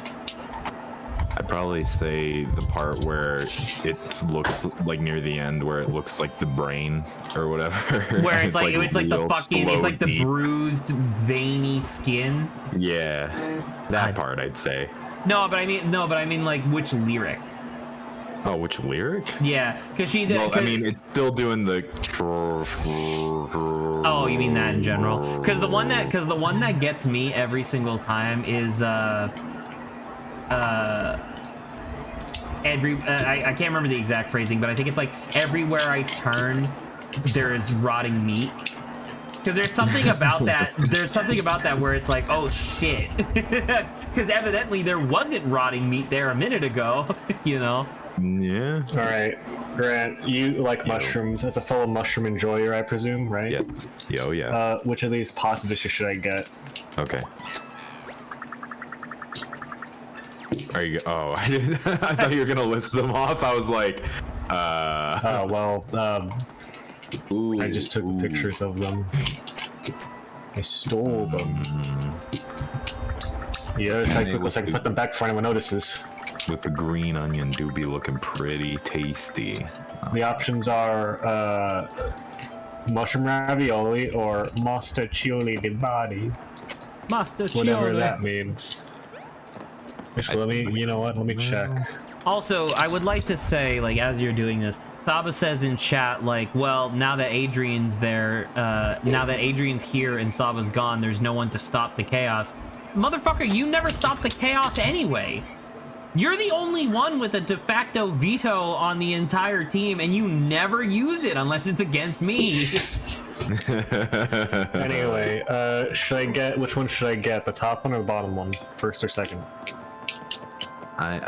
probably say the part where it looks like near the end, where it looks like the brain or whatever. Where it's like the real fucking, it's slow like the deep. bruised, veiny skin. Yeah, that part I'd say. No, but I mean like which lyric? Oh, which lyric? Yeah, because she did. Well, I mean, it's still doing the. Oh, you mean that in general? Because the one that gets me every single time is I can't remember the exact phrasing, but I think it's like everywhere I turn, there is rotting meat. Because there's something about that. There's something about that where it's like, oh shit. Because evidently there wasn't rotting meat there a minute ago. You know. Yeah. All right, Grant, you like mushrooms as a fellow mushroom enjoyer, I presume, right? Yes. Yo, yeah. Which of these pasta dishes should I get? Okay. Are you? Oh, I didn't. I thought you were gonna list them off. I was like, Oh well, ooh, I just took the pictures of them. I stole them. Yeah, so I can put them back before anyone notices. With the green onion do be looking pretty tasty. The options are mushroom ravioli or mostaccioli di body. Whatever that means. Actually, let me check. Also, I would like to say, like, as you're doing this, Saba says in chat, like, well, now that Adrian's there, now that Adrian's here and Saba's gone, there's no one to stop the chaos. Motherfucker, you never stop the chaos anyway. You're the only one with a de facto veto on the entire team, and you never use it unless it's against me. Anyway, which one should I get? The top one or the bottom one? First or second? Like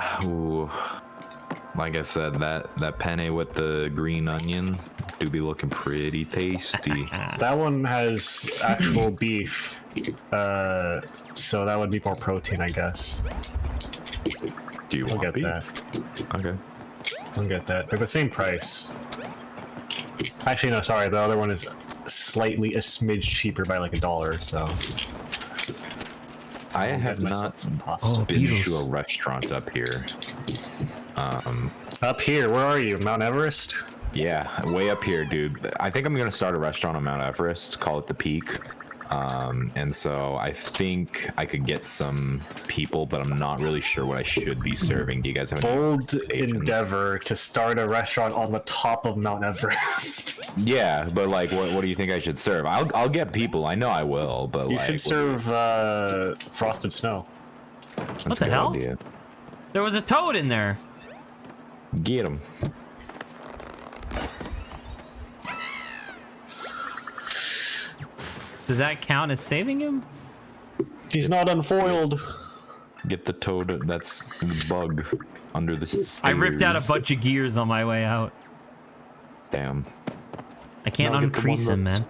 I said, that penne with the green onion do be looking pretty tasty. That one has actual beef, so that would be more protein, I guess. Do you want get beef? that. Okay. I'll get that. They're the same price. Actually, no, sorry. The other one is slightly a smidge cheaper by like $1, so. I have not been to a restaurant up here. Up here, where are you? Mount Everest? Yeah, way up here, dude. I think I'm gonna start a restaurant on Mount Everest, call it the Peak. And so I think I could get some people, but I'm not really sure what I should be serving. Do you guys have any bold endeavor to start a restaurant on the top of Mount Everest? Yeah, but like, what do you think I should serve? I'll get people. I know I will, but you should serve frosted snow. What the hell? Idea. There was a toad in there. Get him. Does that count as saving him? He's not unfoiled. Get the toad. That's the bug under the stairs. I ripped out a bunch of gears on my way out. Damn. I can't uncrease him, man.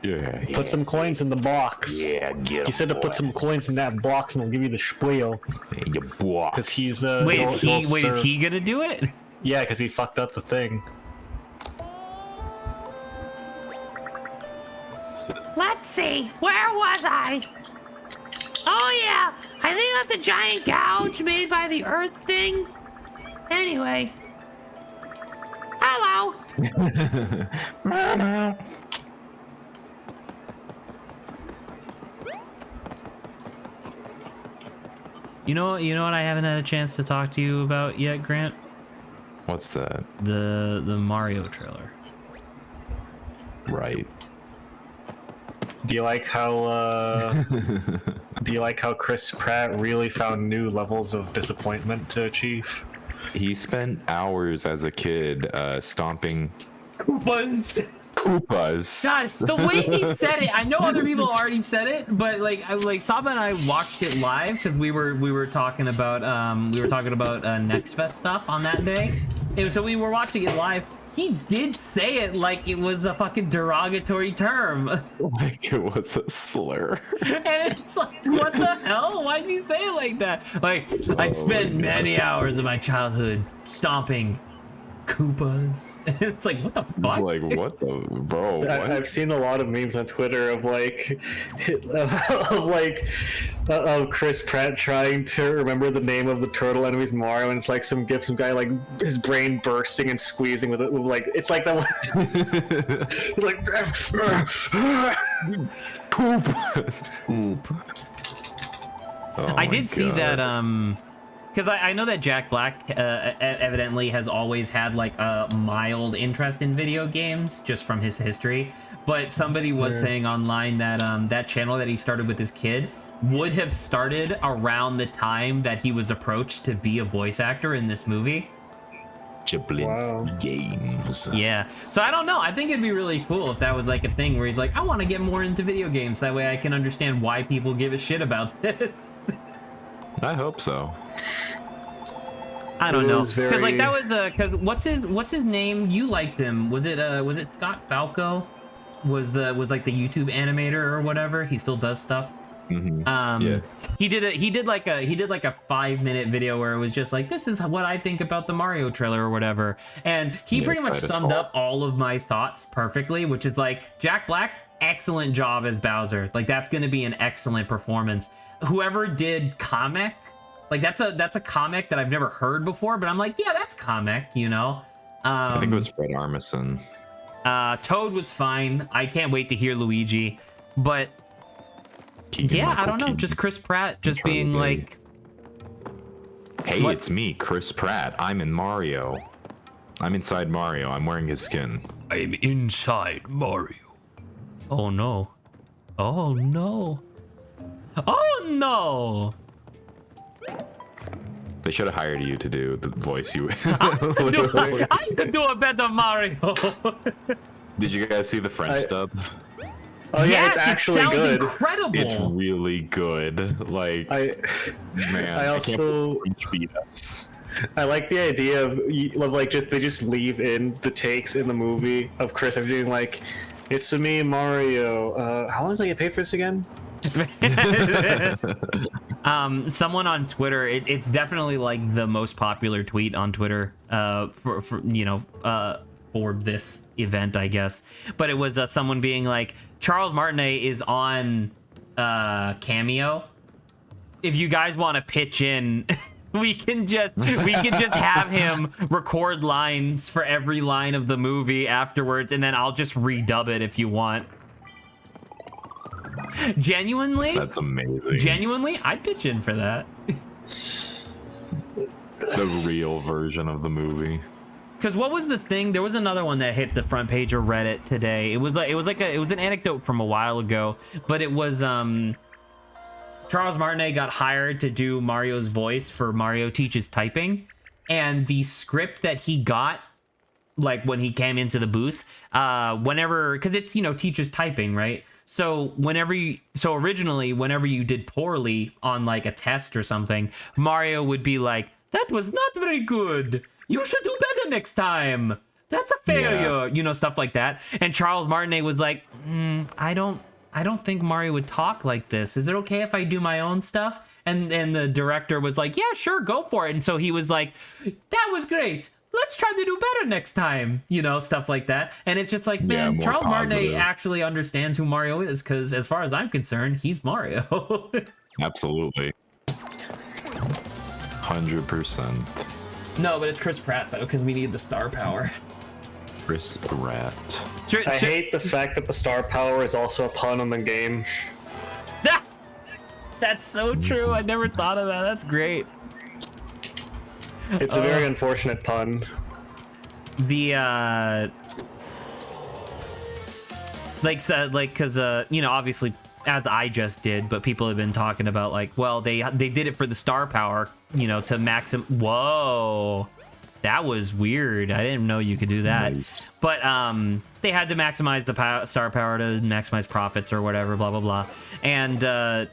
Yeah. Put some coins in the box. Yeah, get him. He said to put some coins in that box and I'll give you the spiel. You box. Because he's Wait, is he gonna do it? Yeah, because he fucked up the thing. Let's see, where was I? Oh yeah, I think that's a giant gouge made by the Earth thing. Anyway. Hello. You know what I haven't had a chance to talk to you about yet, Grant? What's that? The Mario trailer. Right. Do you like how Chris Pratt really found new levels of disappointment to achieve? He spent hours as a kid stomping Koopas. God, the way he said it, I know other people already said it, but like Saba and I watched it live because we were talking about Next Fest stuff on that day, and so we were watching it live. He did say it like it was a fucking derogatory term. Like it was a slur. And it's like, what the hell? Why'd you say it like that? Like, I spent many hours of my childhood stomping Koopas. It's like, what the fuck? It's like, what the bro? What? I've seen a lot of memes on Twitter of of Chris Pratt trying to remember the name of the turtle enemies Mario, and it's like some guy like his brain bursting and squeezing with like it's like that one. It's like Oop. Oh I my did see God. that because I know that Jack Black evidently has always had like a mild interest in video games just from his history, but somebody was saying online that that channel that he started with his kid would have started around the time that he was approached to be a voice actor in this movie. Jablinski Games. Yeah, so I don't know. I think it'd be really cool if that was like a thing where he's like, I want to get more into video games. That way I can understand why people give a shit about this. I hope so. I don't It know, was because like very- that was what's his name? You liked him. Was it Scott Falco? Was like the YouTube animator or whatever? He still does stuff. Yeah. He did like a 5-minute video where it was just like, this is what I think about the Mario trailer or whatever, and he pretty much Titus summed Hall. up all of my thoughts perfectly, which is like, Jack Black, excellent job as Bowser. Like, that's going to be an excellent performance. Whoever did Kamek, like that's a comic that I've never heard before, but I'm like, yeah, that's Kamek, you know. I think it was Fred Armisen. Toad was fine. I can't wait to hear Luigi, but yeah, I don't know. Just Chris Pratt just Charlie being Day. like, Hey, What? it's me, Chris Pratt. I'm in Mario. I'm inside Mario. I'm wearing his skin. I'm inside Mario. Oh no. Oh no. Oh no. They should have hired you to do the voice you. I could do a better Mario. Did you guys see the French dub? oh yeah, Yes, it's actually it sounds good. incredible. It's really good. Like, man, I can't also- believe French beat us. I like the idea of like they just leave in the takes in the movie of Chris doing like, it's me Mario. How long does I get paid for this again? Someone on Twitter, it's definitely like the most popular tweet on Twitter for for this event, I guess. But it was someone being like, Charles Martinet is on Cameo. If you guys want to pitch in, we can just have him record lines for every line of the movie afterwards, and then I'll just redub it if you want. Genuinely, That's amazing. genuinely, I'd pitch in for that. The real version of the movie. Because what was the thing? There was another one that hit the front page of Reddit today. It was an anecdote from a while ago, but it was Charles Martinet got hired to do Mario's voice for Mario Teaches Typing, and the script that he got, like when he came into the booth, because it's Teaches Typing, right? So originally, whenever you did poorly on like a test or something, Mario would be like, "That was not very good. You should do better next time. That's a failure," stuff like that. And Charles Martinet was like, I don't think Mario would talk like this. Is it okay if I do my own stuff? And the director was like, yeah, sure, go for it. And so he was like, that was great. Let's try to do better next time, stuff like that. And it's just like, man, more Charles Martinet positive. actually understands who Mario is, because as far as I'm concerned, he's Mario. Absolutely. 100%. No, but it's Chris Pratt, though, because we need the star power. Chris Pratt. I hate the fact that the star power is also a pun on the game. That's so true. I never thought of that. That's great. It's a very unfortunate pun. The because obviously, as I just did, but people have been talking about like, well, they did it for the star power, to maxim. Whoa, that was weird. I didn't know you could do that. Nice. But they had to maximize the star power to maximize profits or whatever, blah blah blah. And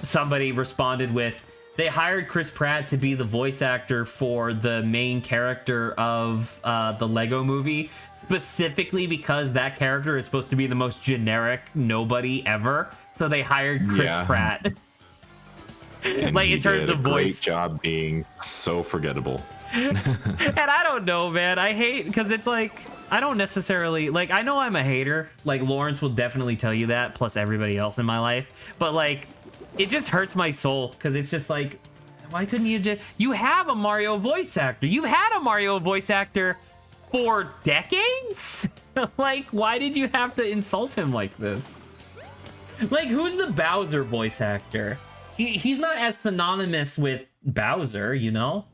somebody responded with, they hired Chris Pratt to be the voice actor for the main character of the Lego movie, specifically because that character is supposed to be the most generic nobody ever. So they hired Chris Yeah. Pratt. And like he in terms did of a great voice. job being so forgettable. And I don't know, man. I hate because it's like I don't necessarily like. I know I'm a hater. Like Lawrence will definitely tell you that. Plus everybody else in my life. But like, it just hurts my soul because it's just like, why couldn't you just? You have a Mario voice actor. You've had a Mario voice actor for decades. Like, why did you have to insult him like this? Like, who's the Bowser voice actor? He's not as synonymous with Bowser, you know?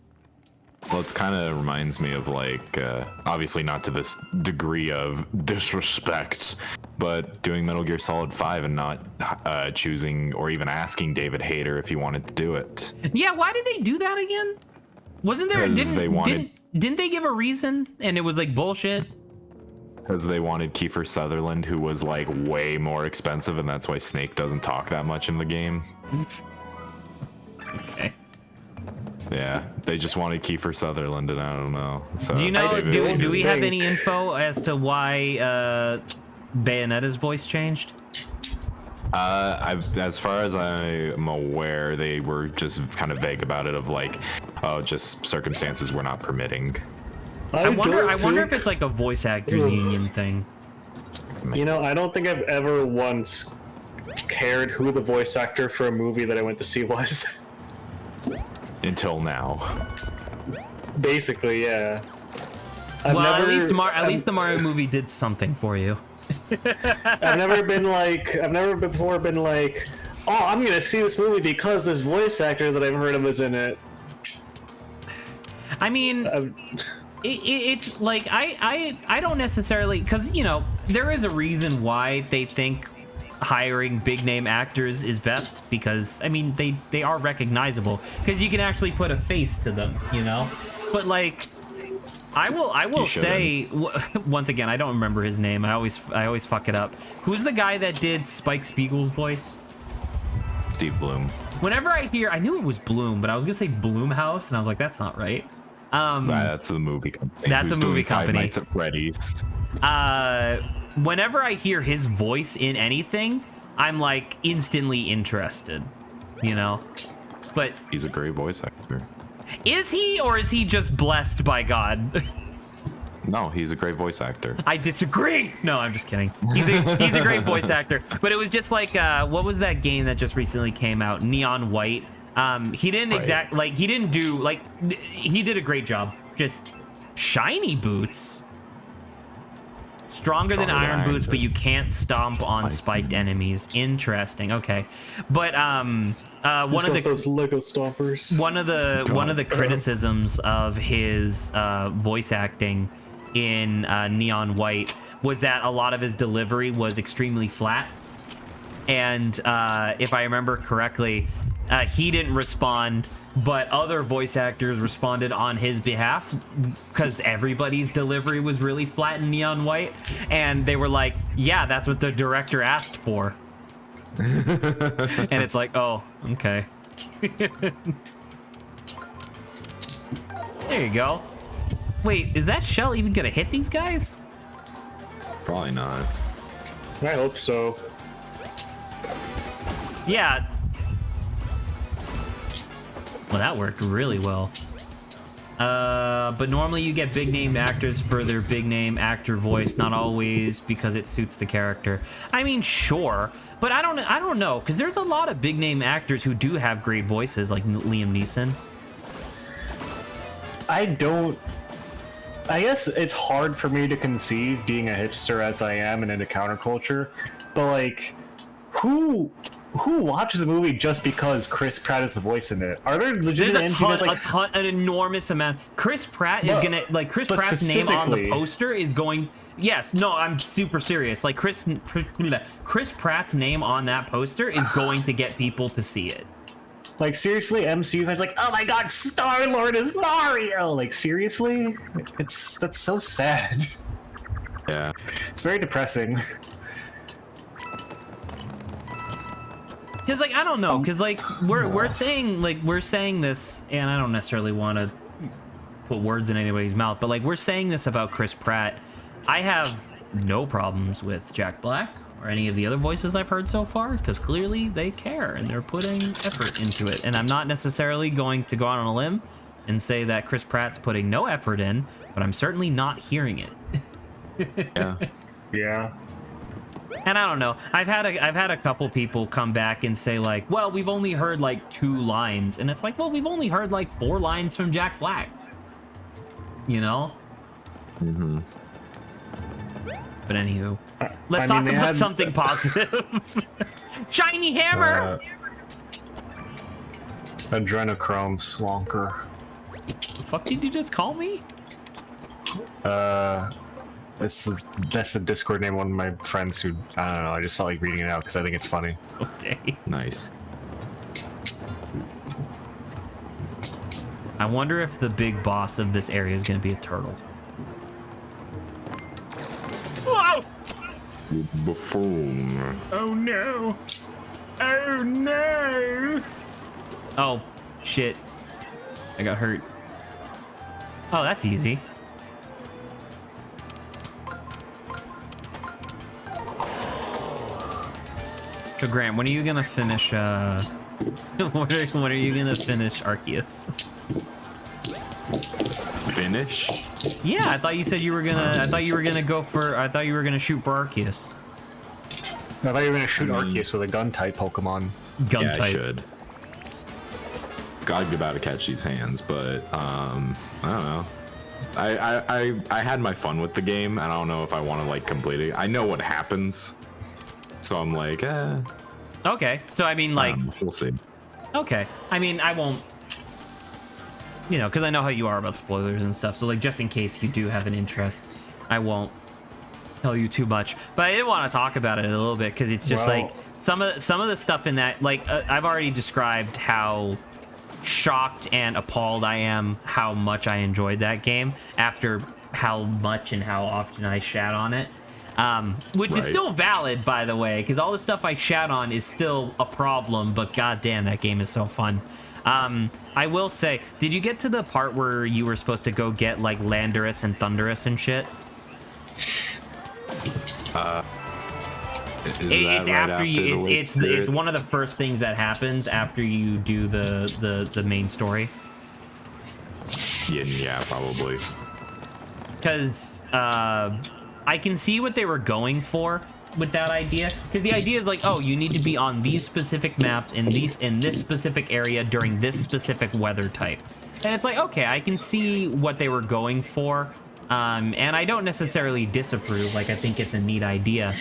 Well, it's kind of reminds me of like, obviously not to this degree of disrespect, but doing Metal Gear Solid 5 and not choosing or even asking David Hayter if he wanted to do it. Yeah, why did they do that again? Wasn't there? Because they wanted- Didn't they give a reason? And it was like bullshit. Because they wanted Kiefer Sutherland, who was like way more expensive, and that's why Snake doesn't talk that much in the game. Okay. Yeah, they just wanted Kiefer Sutherland, and I don't know. So Do you know? David- Do we have think- any info as to why Bayonetta's voice changed? As far as I'm aware, they were just kind of vague about it, of like, oh, just circumstances were not permitting. I wonder if it's like a voice actors union thing. You know, I don't think I've ever once cared who the voice actor for a movie that I went to see was. Until now. Basically, yeah. Well, at least the Mario movie did something for you. I've never before been like, oh, I'm gonna see this movie because this voice actor that I've heard of is in it. I mean, it's like I don't necessarily, because you know there is a reason why they think hiring big name actors is best, because I mean they are recognizable because you can actually put a face to them, you know. But like I will say once again, I don't remember his name. I always fuck it up. Who's the guy that did Spike Spiegel's voice? Steve Bloom. Whenever I knew it was Bloom, but I was gonna say Bloomhouse, and I was like, that's not right. That's the movie company. That's who's a movie doing Five company. Nights at Freddy's. Whenever I hear his voice in anything, I'm like instantly interested, you know. But He's a great voice actor. is he, or is he just blessed by God? No, he's a great voice actor. I disagree. No, I'm just kidding. He's a great voice actor. But it was just like, what was that game that just recently came out? Neon White. He didn't he did a great job. Just shiny boots. Stronger than iron boots, but you can't stomp on spiked enemies. Interesting. Okay. But one of those Lego stompers. one of the criticisms of his voice acting in Neon White was that a lot of his delivery was extremely flat, and if I remember correctly, he didn't respond, but other voice actors responded on his behalf because everybody's delivery was really flat in Neon White, and they were like, yeah, that's what the director asked for. And it's like, oh, okay. There you go. Wait, is that shell even gonna hit these guys? Probably not. I hope so. Yeah. Well, that worked really well. But normally you get big name actors for their big name actor voice, not always because it suits the character. I mean, sure, but I don't know, because there's a lot of big name actors who do have great voices, like Liam Neeson. I guess it's hard for me to conceive, being a hipster as I am and into counterculture, but like, who watches a movie just because Chris Pratt is the voice in it? Are there legitimate There's MCUs, an enormous amount. Chris Pratt is gonna, like, Chris but Pratt's name on the specifically- poster is going. Yes, no, I'm super serious. Like Chris Pratt's name on that poster is going to get people to see it. like seriously, MCU fans like, oh my god, Star-Lord is Mario! Like seriously? That's so sad. Yeah. It's very depressing. Because like I don't know, because like we're saying this, and I don't necessarily want to put words in anybody's mouth, but like we're saying this about Chris Pratt. I have no problems with Jack Black or any of the other voices I've heard so far, because clearly they care and they're putting effort into it. And I'm not necessarily going to go out on a limb and say that Chris Pratt's putting no effort in, but I'm certainly not hearing it. Yeah. Yeah. And I don't know. I've had a couple people come back and say like, well, we've only heard like 2 lines, and it's like, well, we've only heard like 4 lines from Jack Black. You know? Mm-hmm. But anywho, let's talk about something positive. Shiny hammer. Adrenochrome Slonker. The fuck did you just call me? That's the Discord name of one of my friends who, I don't know, I just felt like reading it out because I think it's funny. Okay. Nice. I wonder if the big boss of this area is going to be a turtle. Whoa! Buffoon. Oh no! Oh no! Oh, shit. I got hurt. Oh, that's easy. So Grant, when are you gonna finish when are you gonna finish Arceus? Finish? Yeah, I thought you said you were gonna shoot for Arceus. I thought you were gonna shoot Arceus with a gun type Pokemon. Gun Yeah, type. I should. I'd be about to catch these hands, but I don't know. I had my fun with the game. I don't know if I want to like complete it. I know what happens, so I'm like, Okay, so I mean, like, we'll see. okay. I mean, I won't, you know, because I know how you are about spoilers and stuff. So, like, just in case you do have an interest, I won't tell you too much. But I did want to talk about it a little bit because it's just like some of the stuff in that. Like, I've already described how shocked and appalled I am how much I enjoyed that game after how much and how often I shat on it. Which is still valid, by the way, because all the stuff I shat on is still a problem, but goddamn, that game is so fun. I will say, did you get to the part where you were supposed to go get, like, Landorus and Thundurus and shit? It's after you. It's one of the first things that happens after you do the main story. Yeah, probably. Because I can see what they were going for with that idea, because the idea is like, oh, you need to be on these specific maps in this specific area during this specific weather type, and it's like, okay, I can see what they were going for, and I don't necessarily disapprove. Like, I think it's a neat idea.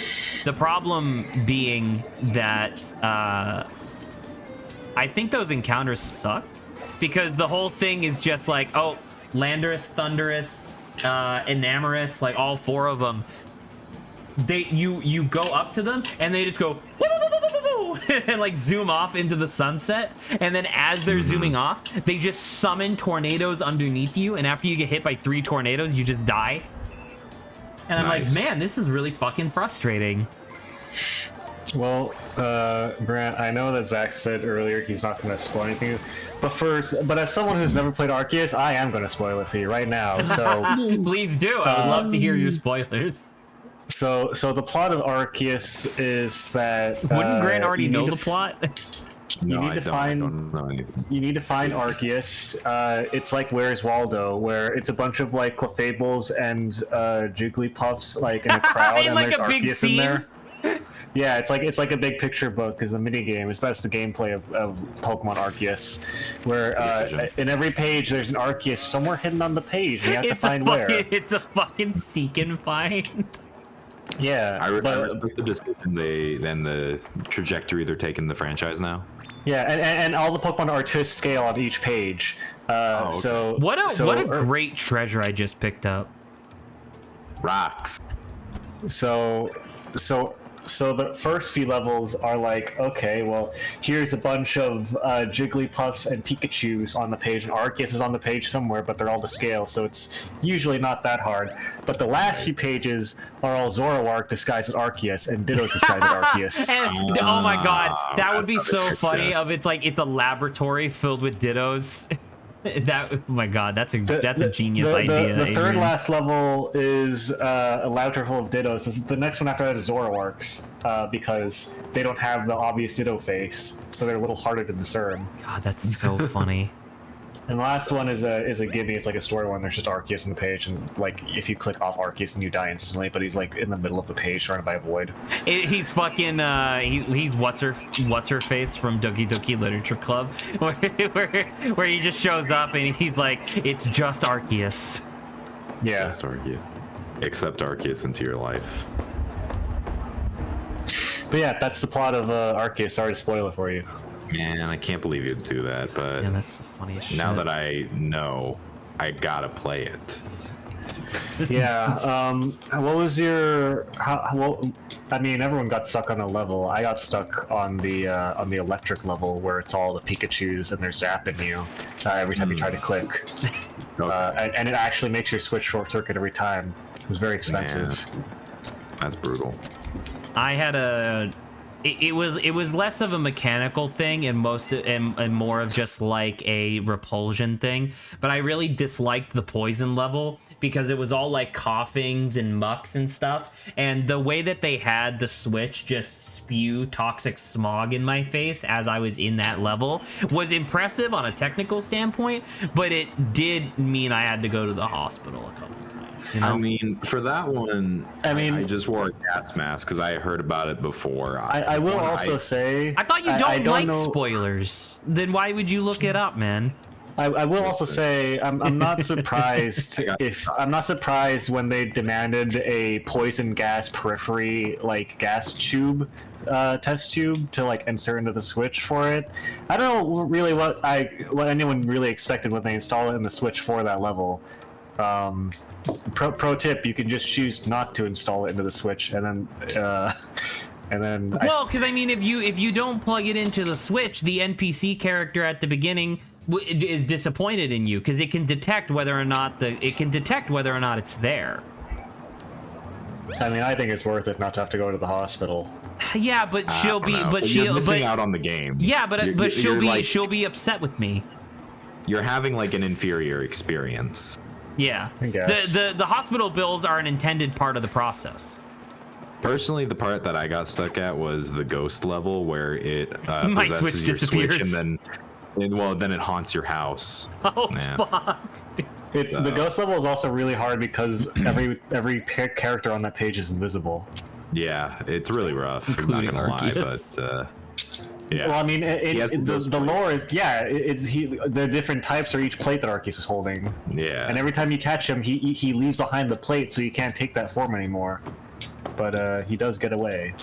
The problem being that I think those encounters suck, because the whole thing is just like, oh, Landorus, Thundurus, Enamorus, like all 4 of them, you go up to them and they just go and like zoom off into the sunset, and then as they're zooming off, they just summon tornadoes underneath you, and after you get hit by 3 tornadoes, you just die. And I'm like, man, this is really fucking frustrating. Well, Grant, I know that Zach said earlier he's not going to spoil anything, but as someone who's never played Arceus, I am going to spoil it for you right now. So please do. I would love to hear your spoilers. So the plot of Arceus is that wouldn't Grant already know the plot? No, I don't know anything. You need to find Arceus. It's like Where's Waldo, where it's a bunch of like Clefables and Jigglypuffs like in a crowd, and like there's a big Arceus scene? in there. Yeah, it's like a big picture book is a mini game. That's the gameplay of Pokemon Arceus, where in every page there's an Arceus somewhere hidden on the page, and you have to find where. It's a fucking seek and find. Yeah, I respect the decision and the trajectory they're taking the franchise now. Yeah, and all the Pokemon are to scale on each page. Okay. So what a great treasure I just picked up. Rocks. So the first few levels are like, okay, well, here's a bunch of Jigglypuffs and Pikachus on the page, and Arceus is on the page somewhere, but they're all to scale, so it's usually not that hard. But the last few pages are all Zoroark disguised as Arceus and Ditto disguised as Arceus. And, oh my god, that would be so funny. It's a laboratory filled with Dittos. That, oh my god, that's a genius idea. The third Adrian. last level is a laboratory full of dittos. The next one after that is Zoroarks, because they don't have the obvious ditto face, so they're a little harder to discern. God, that's so funny. And the last one is a gimme. It's like a story one. There's just Arceus on the page, and like if you click off Arceus, and you die instantly. But he's like in the middle of the page trying to buy a void. He's fucking he's what's her face from Doki Doki Literature Club, where he just shows up and he's like, it's just Arceus. Yeah. Just Arceus. Accept Arceus into your life. But yeah, that's the plot of Arceus. Sorry to spoil it for you. Man, I can't believe you'd do that, but Yeah, that's the funniest shit. now that I know, I gotta play it. Yeah. What was your? I mean, everyone got stuck on a level. I got stuck on the electric level where it's all the Pikachu's and they're zapping you every time you try to click. And it actually makes your Switch short circuit every time. It was very expensive. Man, that's brutal. I had a. It was less of a mechanical thing and more of just like a repulsion thing. But I really disliked the poison level because it was all like coughings and mucks and stuff. And the way that they had the Switch just spew toxic smog in my face as I was in that level was impressive on a technical standpoint. But it did mean I had to go to the hospital a couple times. You know? I mean, for that one, I I just wore a gas mask because I heard about it before. I will also say. I thought you I don't like spoilers. Then why would you look it up, man? I will also say I'm not surprised I'm not surprised when they demanded a poison gas periphery like gas tube test tube to like insert into the Switch for it. I don't know really what anyone really expected when they install it in the Switch for that level. Pro tip: you can just choose not to install it into the Switch, and then Well, because I mean, if you don't plug it into the Switch, the NPC character at the beginning is disappointed in you because it can detect whether or not it's there. I mean, I think it's worth it not to have to go to the hospital. Yeah, but she'll be, but you're she'll, missing but out on the game. yeah, but You're she'll be, like, she'll be upset with me. You're having like an inferior experience. Yeah, I guess. the hospital bills are an intended part of the process. Personally, the part that I got stuck at was the ghost level where it My possesses Switch your disappears. Switch and then it haunts your house. Oh Yeah. fuck! The ghost level is also really hard because every character on that page is invisible. Yeah, it's really rough. I'm not Including gonna lie, Arceus. but yeah. Well, I mean, He has the lore is the different types are each plate that Arceus is holding. Yeah. And every time you catch him, he leaves behind the plate, so you can't take that form anymore. But he does get away.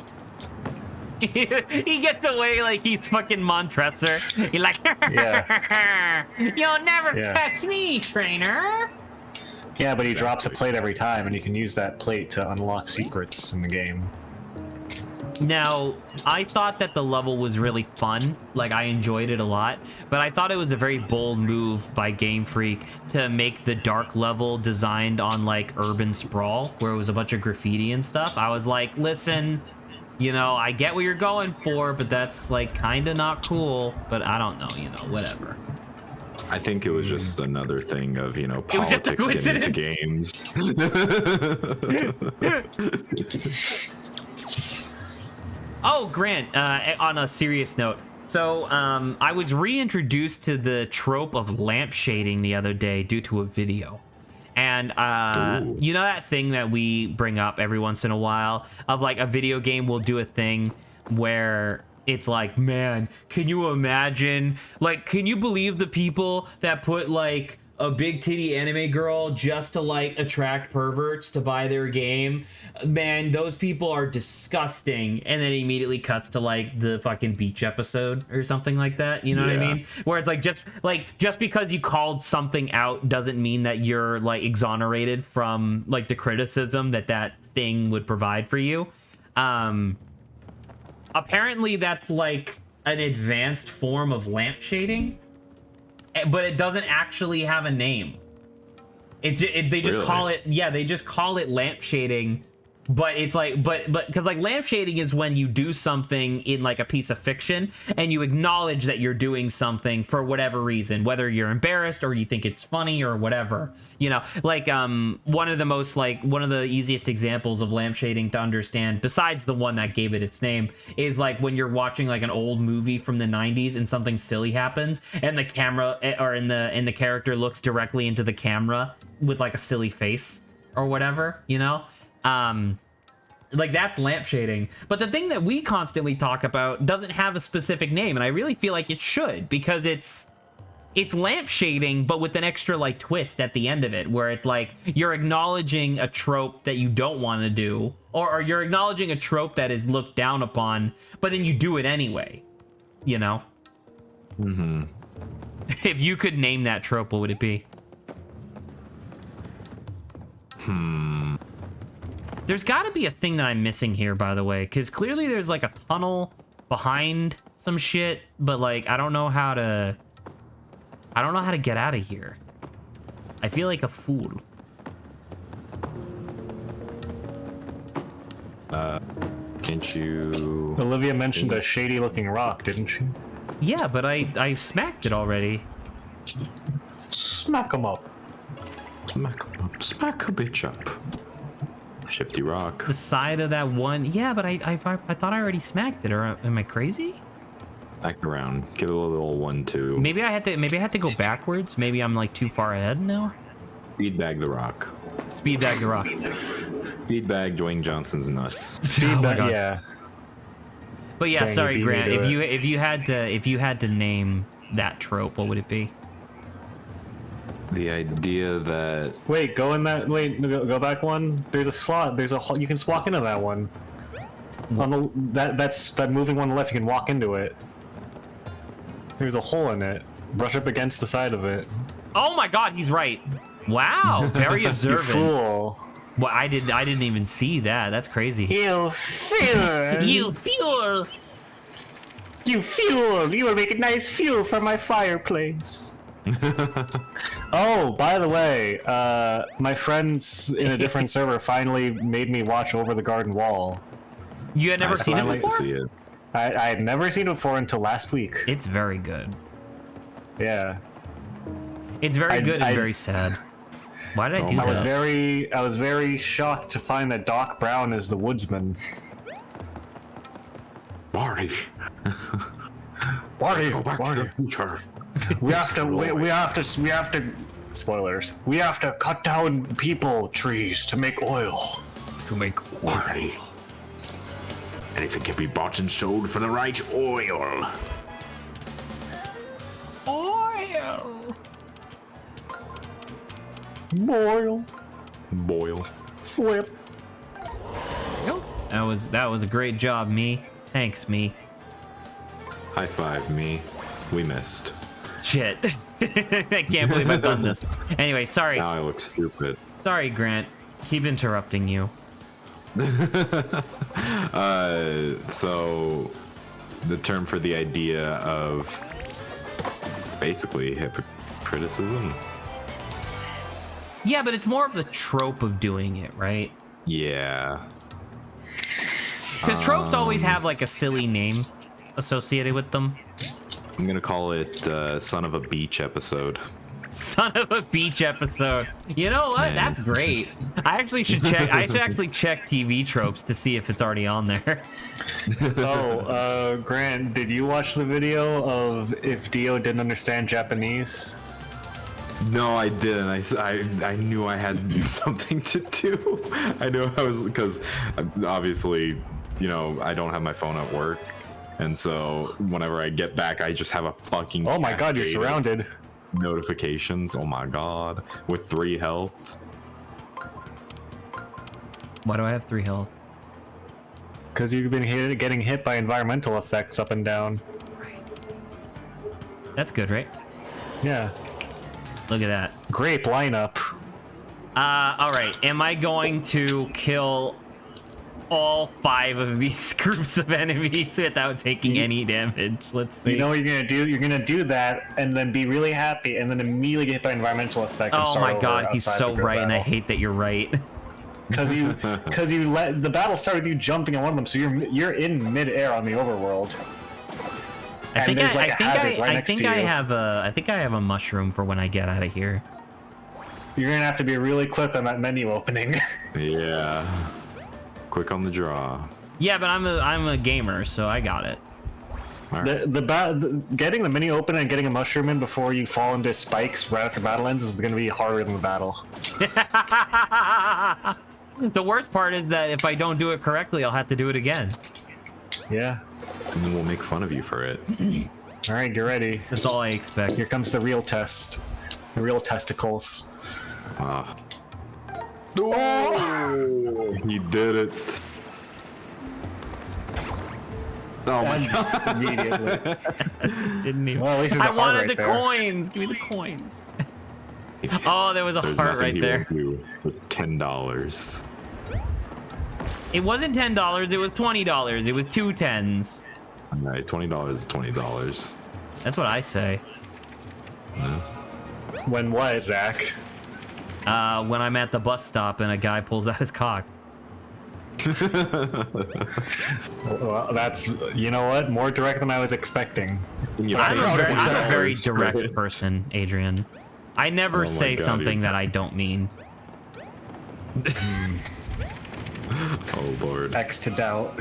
He gets away like he's fucking Montressor. He's like, Yeah. You'll never Yeah. catch me, trainer. Yeah, but he drops a plate every time, and you can use that plate to unlock secrets in the game. Now, I thought that the level was really fun. Like, I enjoyed it a lot. But I thought it was a very bold move by Game Freak to make the dark level designed on, like, urban sprawl, where it was a bunch of graffiti and stuff. I was like, listen, you know, I get what you're going for, but that's, like, kind of not cool. But I don't know, you know, whatever. I think it was just another thing of, you know, It was just a politics getting into games. Oh, Grant, on a serious note. So, I was reintroduced to the trope of lamp shading the other day due to a video. And, you know that thing that we bring up every once in a while of, like, a video game will do a thing where it's like, man, can you imagine? Like, can you believe the people that put, like, a big titty anime girl just to, like, attract perverts to buy their game? Man, those people are disgusting. And then it immediately cuts to, like, the fucking beach episode or something like that. You know what I Yeah. mean? Where it's just because you called something out doesn't mean that you're, like, exonerated from, like, the criticism that thing would provide for you. Apparently that's, like, an advanced form of lamp shading, but it doesn't actually have a name. They just Really? call it, yeah, they just call it lamp shading But it's like, but because like lampshading is when you do something in like a piece of fiction and you acknowledge that you're doing something for whatever reason, whether you're embarrassed or you think it's funny or whatever, you know, like one of the easiest examples of lampshading to understand, besides the one that gave it its name, is like when you're watching like an old movie from the 90s and something silly happens and the camera or in the character looks directly into the camera with like a silly face or whatever, you know. Like that's lampshading. But the thing that we constantly talk about doesn't have a specific name, and I really feel like it should, because it's lampshading but with an extra like twist at the end of it, where it's like you're acknowledging a trope that you don't want to do, or you're acknowledging a trope that is looked down upon, but then you do it anyway, you know. If you could name that trope, what would it be? There's got to be a thing that I'm missing here, by the way, because clearly there's like a tunnel behind some shit, but like I don't know how to get out of here. I feel like a fool. Can't you? Olivia mentioned a shady-looking rock, didn't she? Yeah, but I smacked it already. Smack 'em up. Smack a bitch up. Shifty rock. The side of that one. Yeah, but I thought I already smacked it. Or am I crazy? Back around. Give it a little 1-2. Maybe I had to go backwards. Maybe I'm like too far ahead now. Speed bag the rock. Speed bag the rock. Speed bag Dwayne Johnson's nuts. Oh my God. Yeah. But yeah, Dang, sorry, you beat me Grant. to If you had to name that trope, what would it be? The idea that Wait, go in that. Wait, go back one. There's a slot. There's a hole. You can walk into that one. On the that's that moving one on the left. You can walk into it. There's a hole in it. Brush up against the side of it. Oh my God, he's right. Wow, very You observant. fool. Well, I didn't even see that. That's crazy. You fool. You fuel. You fuel. You will make a nice fuel for my fireplace. Oh, by the way, my friends in a different server finally made me watch Over the Garden Wall. You had never seen it finally before? see it. I had never seen it before until last week. It's very good. Yeah. It's very good and I- very sad. Why did I do my that? I was very shocked to find that Doc Brown is the woodsman. Marty. Marty, Go back to Marty. the future. We have to spoilers. We have to cut down trees to make oil. To make Marty. Anything can be bought and sold for the right oil. oil. Boil. Flip. That was a great job, me. Thanks, me. High five, me. We missed. Shit. I can't believe I've done this. Anyway, sorry. Now I look stupid. Sorry, Grant. Keep interrupting you. So the term for the idea of basically hypocriticism. Yeah, but it's more of the trope of doing it, right? Yeah. Because tropes always have like a silly name associated with them. I'm gonna call it Son of a Beach episode. Son of a Beach episode. You know what? Man. That's great. I should actually check TV tropes to see if it's already on there. Grant, did you watch the video of if Dio didn't understand Japanese? No, I didn't. I knew I had something to do. I knew I was, because obviously, you know, I don't have my phone at work, and so whenever I get back, I just have a fucking. Oh my god, you're cascade of surrounded. Notifications. Oh my god, with 3 health. Why do I have 3 health? Because you've been getting hit by environmental effects up and down. That's good, right? Yeah. Look at that. Grape lineup. All right. Am I going to kill all 5 of these groups of enemies without taking any damage? Let's see. You know what you're gonna do? You're gonna do that and then be really happy and then immediately get hit by environmental effect. And Oh start my over god, he's outside so the group right, and I battle. hate that you're right. because you let the battle start with you jumping on one of them, so you're in midair on the overworld. I think there's like a hazard right I next think to I you. have a mushroom for when I get out of here. You're gonna have to be really quick on that menu opening. Yeah. Quick on the draw. Yeah, but I'm a gamer, so I got it. All right. Getting the menu open and getting a mushroom in before you fall into spikes right after battle ends is gonna be harder than the battle. The worst part is that if I don't do it correctly, I'll have to do it again. Yeah. And then we'll make fun of you for it. All right, get ready. That's all I expect. Here comes the real test. The real testicles. Ah. Oh! He did it. Oh my god. Immediately. Didn't even. Well, at least there's a I heart wanted right the there. coins. Give me the coins. Oh, there was a There's heart nothing right he there. won't do with $10. It wasn't $10. It was $20. It was 2 10s. All right, $20 is $20. That's what I say. When what, Zach? When I'm at the bus stop and a guy pulls out his cock. Well, that's, you know what? More direct than I was expecting. Yeah, I'm a very $100 direct for it. person, Adrian. I never Oh my say God, something you- that I don't mean. Oh lord. X to doubt.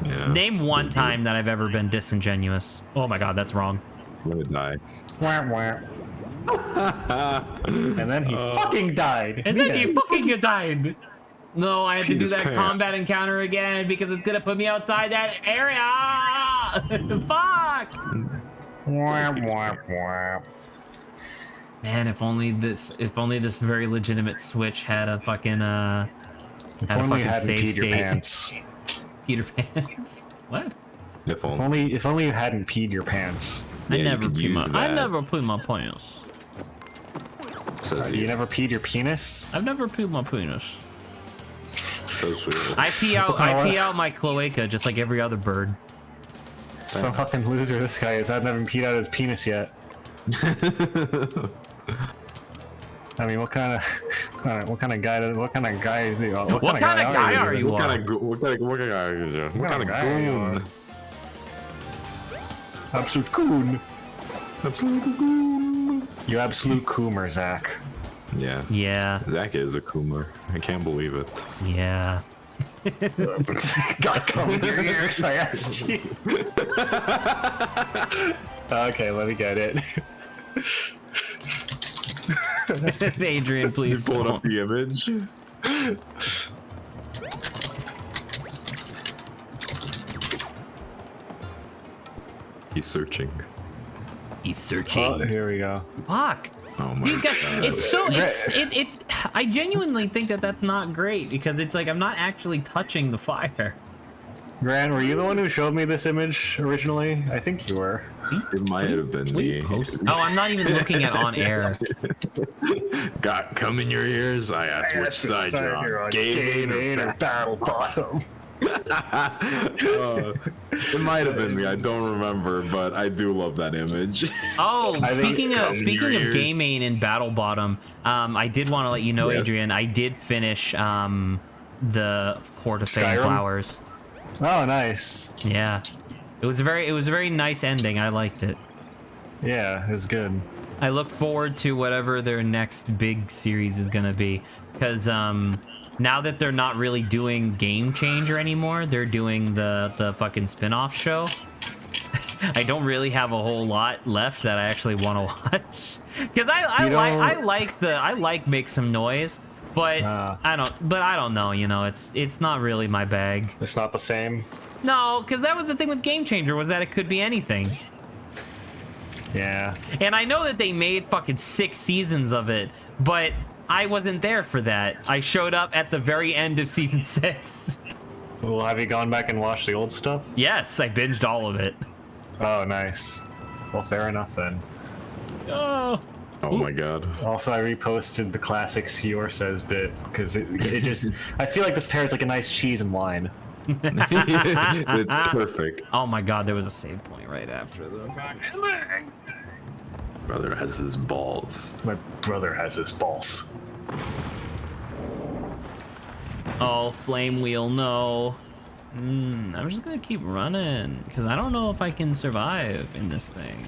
Yeah. Name one time that I've ever been disingenuous. Oh my god, that's wrong. I'm gonna die. Wah, wah. And then he fucking died. And then he fucking died. No, I had to do Penis that pants. combat encounter again because it's gonna put me outside that area. Fuck. Wah, wah, wah. Man, if only this very legitimate Switch had a fucking If had a only you fucking hadn't save peed your state. pants. Peter Pants. What? If If only. only you hadn't peed your pants. I Yeah, you never could pee my. use I that. never pee my pants. Says You you. never peed your penis? I've never peed my penis. So sweet. I pee out my cloaca just like every other bird. Some fucking loser this guy is. I've never peed out his penis yet. I mean, what kind of guy is he? What kind of guy are you? What kind of guy is you? What kind of guy are you? goon? Absolute coon. Absolute goon. You absolute coomer, Zach. Yeah. Yeah, Zach is a coomer. I can't believe it. yeah. Got come in your ears, I asked you. Okay, let me get it. Adrian, You please pulled up don't. the image. He's searching. He's searching. Oh, here we go. Fuck. Oh my You guys, god. it's so it. I genuinely think that that's not great because it's like I'm not actually touching the fire. Grant, were you the one who showed me this image originally? I think you were. It might have been me. Oh, I'm not even looking at on air. Got cum in your ears? I asked which side you're on. Game or battle bottom. It might have been me. I don't remember, but I do love that image. Oh, I think speaking cum of in your ears. Game Main and Battle Bottom, I did want to let you know, Yes. Adrian, I did finish the Court of Fame Skyrim? Flowers. Oh, nice. Yeah, it was a very nice ending. I liked it. Yeah, it was good. I look forward to whatever their next big series is gonna be, because now that they're not really doing Game Changer anymore, they're doing the fucking spin-off show. I don't really have a whole lot left that I actually want to watch, because I like Make Some Noise, but I don't know, you know, it's not really my bag. It's not the same. No, because that was the thing with Game Changer, was that it could be anything. Yeah. And I know that they made fucking 6 seasons of it, but I wasn't there for that. I showed up at the very end of season 6. Well, have you gone back and watched the old stuff? Yes, I binged all of it. Oh, nice. Well, fair enough then. Oh. Oh my god. Also, I reposted the classic Skewer Says bit because it just. I feel like this pairs like a nice cheese and wine. It's perfect. Oh my god, there was a save point right after the Brother has his balls. My brother has his balls. Oh, flame wheel, no. I'm just gonna keep running because I don't know if I can survive in this thing.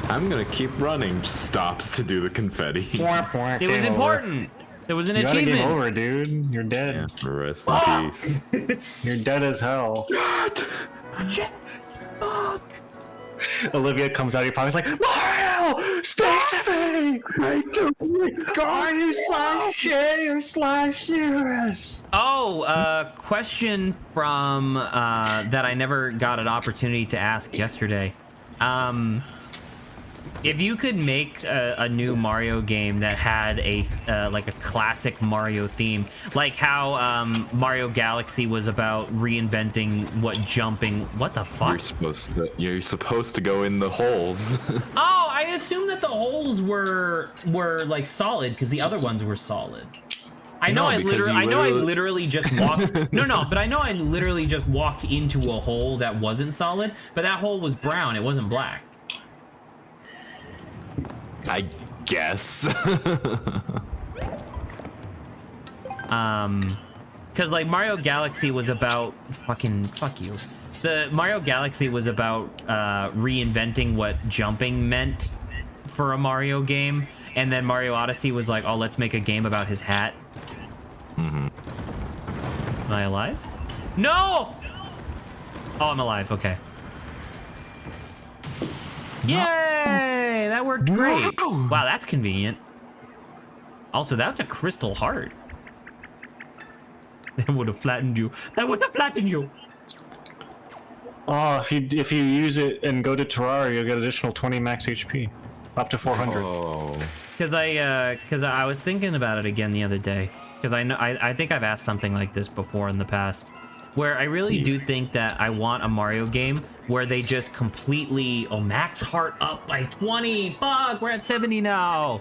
I'm gonna keep running. Stops to do the confetti. It was important. There was an You got a game achievement. over, dude. You're Yeah, dead. rest in peace. You're dead as hell. Shit. Fuck. Olivia comes out of your pocket, like, Mario, speak to me. Are you /J or /Cirrus? Oh, question from that I never got an opportunity to ask yesterday. If you could make a new Mario game that had a like a classic Mario theme, like how Mario Galaxy was about reinventing what jumping. What the fuck? You're supposed to go in the holes. Oh, I assumed that the holes were like solid because the other ones were solid. I know. No, I because literally just walked. No, but I know I literally just walked into a hole that wasn't solid, but that hole was brown. It wasn't black. I guess. Because like Mario Galaxy was about fuck you. The Mario Galaxy was about reinventing what jumping meant for a Mario game, and then Mario Odyssey was like, oh, let's make a game about his hat. Am I alive? No! Oh, I'm alive. Okay. Yay! That worked great. Wow, that's convenient. Also, that's a crystal heart. That would have flattened you. That would have flattened you. Oh, if you use it and go to Terraria, you'll get additional 20 max HP, up to 400. Oh. Because I was thinking about it again the other day. Because I think I've asked something like this before in the past, where I really do think that I want a Mario game where they just completely max heart up by 20. Fuck, we're at 70 now.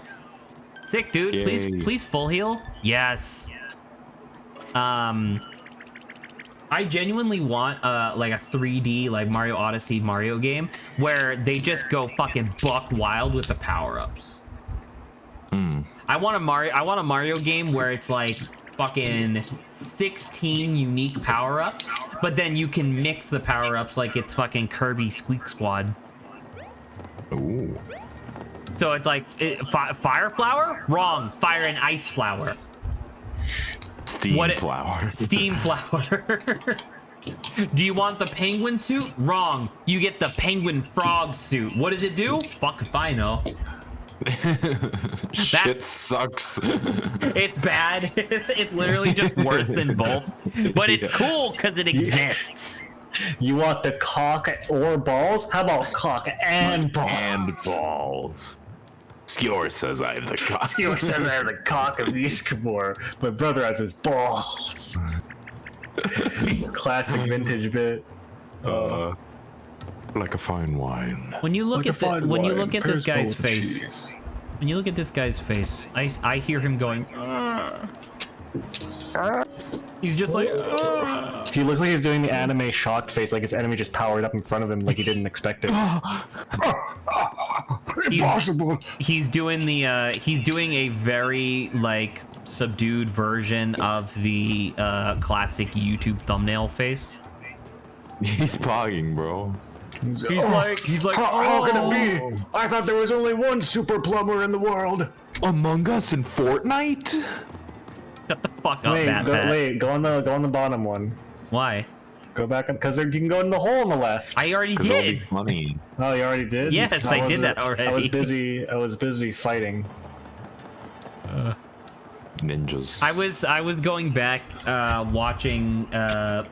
Sick, dude. Yay. Please full heal. Yes. I genuinely want like a 3D like Mario Odyssey Mario game where they just go fucking buck wild with the power-ups. I want a Mario game where it's like fucking 16 unique power-ups, but then you can mix the power-ups like it's fucking Kirby Squeak Squad. Ooh. So it's like fire flower? Wrong. Fire and ice flower. Steam flower. Steam flower. Do you want the penguin suit? Wrong. You get the penguin frog suit. What does it do? Fuck if I know. Shit sucks. It's bad. It's literally just worse than both. But it's cool because it exists. You want the cock or balls? How about cock and balls? And balls. Skewer says I have the cock. Skewer says I have the cock of Iskabor. My brother has his balls. Classic vintage bit. Like a fine wine. When you look Like at when you look at this pairs guy's full of face, cheese. when you look at this guy's face, I hear him going. He's just like. He looks like he's doing the anime shocked face, like his enemy just powered up in front of him, like he didn't expect it. Impossible. He's doing the he's doing a very like subdued version of the classic YouTube thumbnail face. He's pogging, bro. He's like how can it be? I thought there was only one super plumber in the world. Among Us in Fortnite? Shut the fuck up, Bat. Go on the bottom one. Why? Go back because you can go in the hole on the left. I already Because all did. these money. Oh, you already did? Yes, I did that already. I was busy fighting. Ninjas. I was going back watching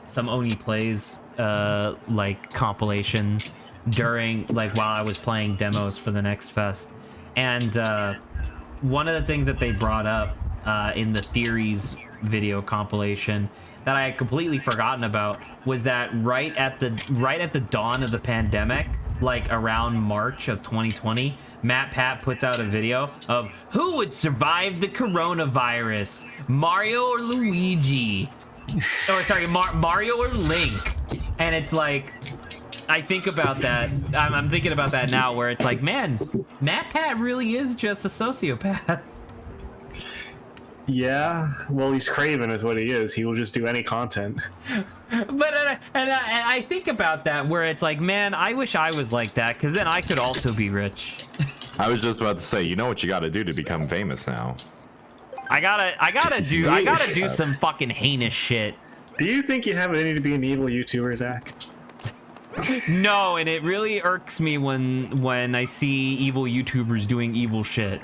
some Oni Plays like compilations during like while I was playing demos for the next fest, and one of the things that they brought up in the theories video compilation that I had completely forgotten about was that right at the dawn of the pandemic, like around March of 2020, Matt Pat puts out a video of who would survive the coronavirus, Mario or Luigi, or sorry, Mario or Link, and it's like, I think about that. I'm thinking about that now, where it's like, man, Matt Pat really is just a sociopath. Yeah, well, he's Craven is what he is. He will just do any content. But I think about that where it's like, man, I wish I was like that, because then I could also be rich. I was just about to say, you know what you got to do to become famous now. I gotta do some fucking heinous shit. Do you think you have it in you to be an evil YouTuber, Zach? No, and it really irks me when I see evil YouTubers doing evil shit.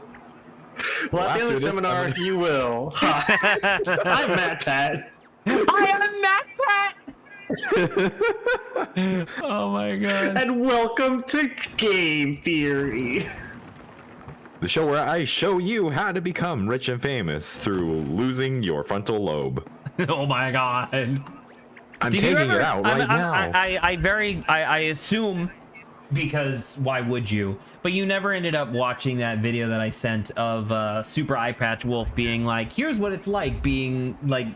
Well, at the end of the after this seminar, you will. I'm Matt Pat. I am Matt Pat! Oh my god. And welcome to Game Theory. The show where I show you how to become rich and famous through losing your frontal lobe. Oh my god. I'm Did you taking ever- it out right now. I assume, because why would you? But you never ended up watching that video that I sent of Super Eye Patch Wolf being like, here's what it's like being like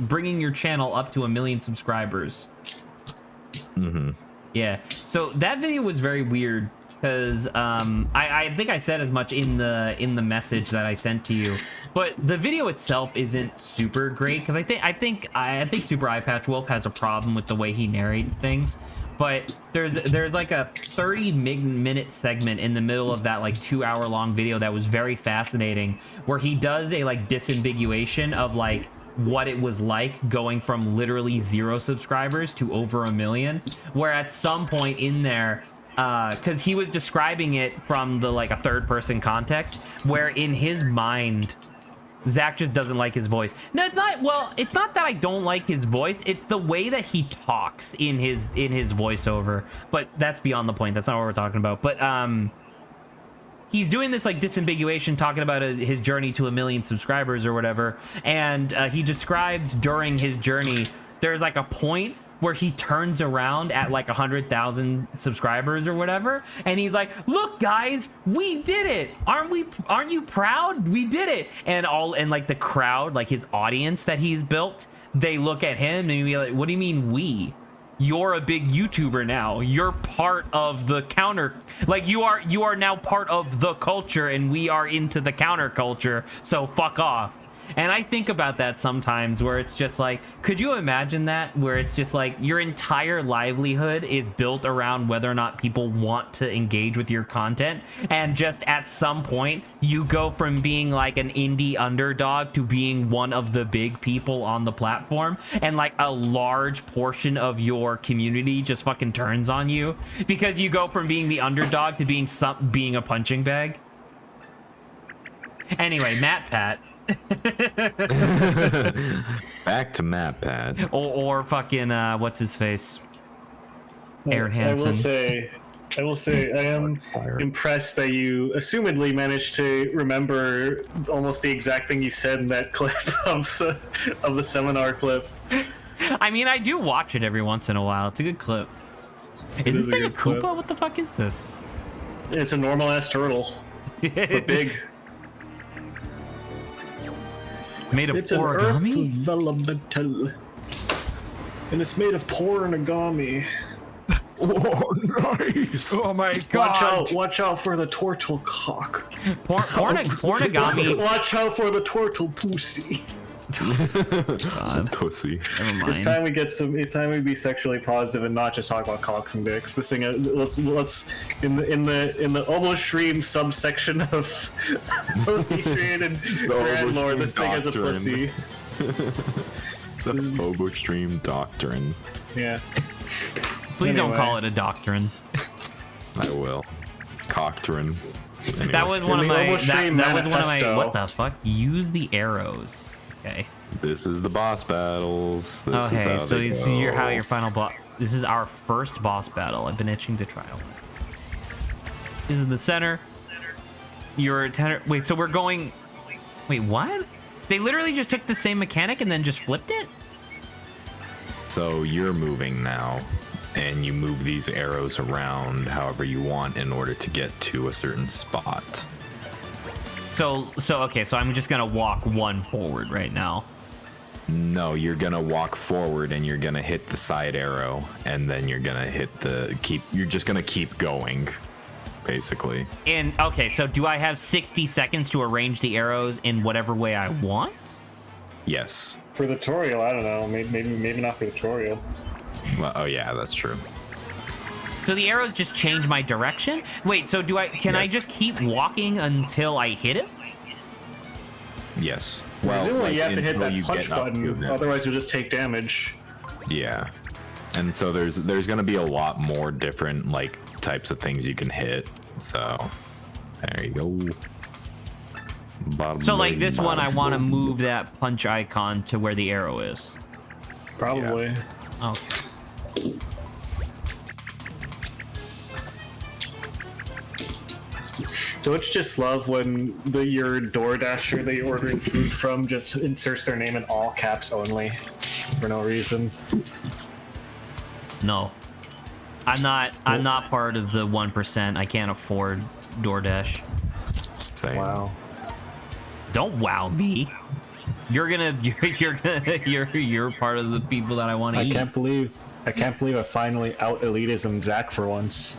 bringing your channel up to 1 million subscribers. Mm-hmm. Yeah. So that video was very weird because I think I said as much in the message that I sent to you. But the video itself isn't super great because I think Super Eye Patch Wolf has a problem with the way he narrates things. But there's like a 30-minute segment in the middle of that like 2-hour-long video that was very fascinating, where he does a like disambiguation of like what it was like going from literally 0 subscribers to over 1 million, where at some point in there, because he was describing it from the like a third-person context, where in his mind Zach just doesn't like his voice. No, it's not. Well, it's not that I don't like his voice. It's the way that he talks in his voiceover. But that's beyond the point. That's not what we're talking about. But he's doing this like disambiguation, talking about his journey to 1 million subscribers or whatever. And he describes during his journey, there's like a point where he turns around at like 100,000 subscribers or whatever, and he's like, look guys, we did it. Aren't you proud? We did it. And like the crowd, like his audience that he's built, they look at him and be like, what do you mean we? You're a big YouTuber now. You're part of the counter, like you are now part of the culture, and we are into the counterculture, so fuck off. And I think about that sometimes, where it's just like, could you imagine that, where it's just like your entire livelihood is built around whether or not people want to engage with your content, and just at some point you go from being like an indie underdog to being one of the big people on the platform, and like a large portion of your community just fucking turns on you because you go from being the underdog to being a punching bag. Anyway, Matt Pat. Back to Matt Pat. Or fucking what's his face? Aaron Hansen. I will say I am impressed that you assumedly managed to remember almost the exact thing you said in that clip of the seminar clip. I mean, I do watch it every once in a while. It's a good clip. Is this thing a Koopa? Clip. What the fuck is this? It's a normal ass turtle, but big. Made of It's origami? an earth elemental, and it's made of origami. Oh, nice. Oh my god! Watch out for the turtle cock. Pornogami. Watch out for the turtle pussy. Pussy. Never mind. It's time we be sexually positive and not just talk about cocks and dicks. This thing, let's in the almost stream subsection of Patreon and Grand Lore. This thing is a pussy. The Phobo Stream Doctrine. Yeah. Please don't Anyway. call it a doctrine. I will. Coctrine. Anyway. That was one of In the my. Overstream That was one of my. manifesto. What the fuck? Use the arrows. Okay. This is the boss battles. This is Okay, how so they this is go. how your final boss. This is our first boss battle. I've been itching to try one. This is in the center. You're a tenor. Wait, so we're going. Wait, what? They literally just took the same mechanic and then just flipped it? So you're moving now, and you move these arrows around however you want in order to get to a certain spot. So okay, so I'm just gonna walk one forward right now. No, you're gonna walk forward and you're gonna hit the side arrow, and then you're gonna hit you're just gonna keep going. basically. And okay, so do I have 60 seconds to arrange the arrows in whatever way I want? Yes. For the tutorial, I don't know. Maybe not for the tutorial. Well, oh yeah, that's true. So the arrows just change my direction? Wait, so can I just keep walking until I hit it? Yes. Well, Presumably you have to hit until that you punch get up to button, them. otherwise you'll just take damage. Yeah. And so there's going to be a lot more different like types of things you can hit. So there you go. So like this one, I want to move that punch icon to where the arrow is. Probably. Okay. Don't you just love when your DoorDasher that you're ordering food from just inserts their name in all caps only for no reason? No. I'm not part of the 1%. I can't afford DoorDash. Same. Wow. Don't wow me. You're part of the people that I want to I eat. can't believe I finally out elitism Zach for once.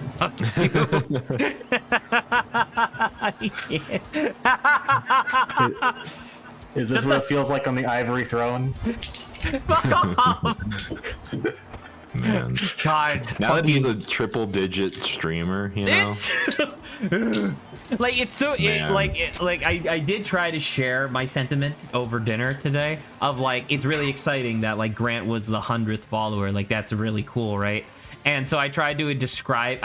Is this what it feels like on the ivory throne? Man. God, Now that he's a triple-digit streamer, you know. Like it's so Man. I did try to share my sentiment over dinner today of like it's really exciting that like Grant was the 100th follower. Like that's really cool, right? And so I tried to describe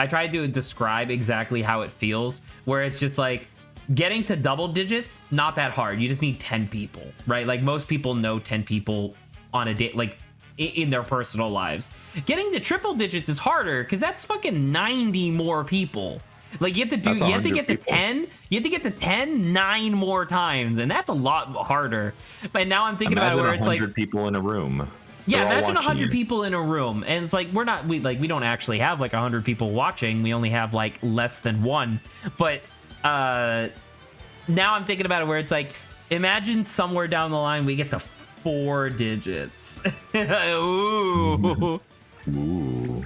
exactly how it feels, where it's just like getting to double digits, not that hard. You just need 10 people, right? Like most people know 10 people on a day, like in their personal lives. Getting to triple digits is harder because that's fucking 90 more people. Like you have to get to 10, you have to get to 10 9 more times, and that's a lot harder. But now I'm thinking about it where it's like 100 people in a room. yeah, They're all imagine watching 100 you. people in a room, and it's like we don't actually have like 100 people watching. We only have like less than one. But now I'm thinking about it where it's like imagine somewhere down the line we get to 4 digits. Ooh. Ooh.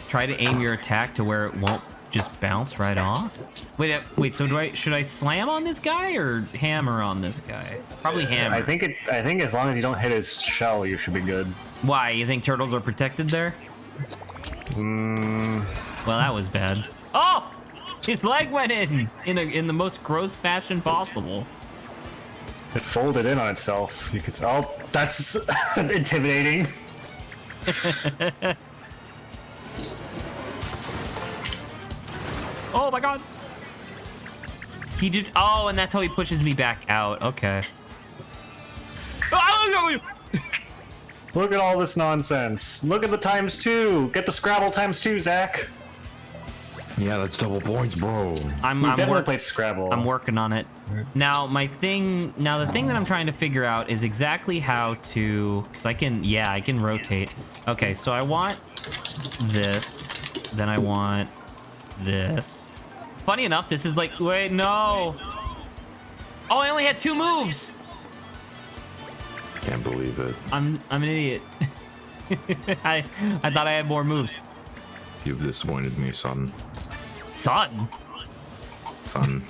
Try to aim your attack to where it won't just bounce right off. Wait. So should I slam on this guy or hammer on this guy? Probably hammer. I think as long as you don't hit his shell, you should be good. Why? You think turtles are protected there? Well, that was bad. Oh, his leg went in the most gross fashion possible. It folded in on itself. You could. Oh, that's intimidating. Oh my god. He did. Oh, and that's how he pushes me back out. Okay. Look at all this nonsense. Look at the -- 2. Get the Scrabble ×2, Zach. Yeah, that's double points, bro. I'm Definitely played Scrabble. I'm working on it. Now the thing that I'm trying to figure out is exactly how to, because I can rotate. Okay, so I want this, then I want this. Funny enough, this is like, wait, no. Oh, I only had 2 moves. Can't believe it. I'm an idiot. I thought I had more moves. You've disappointed me, son. Son. Son.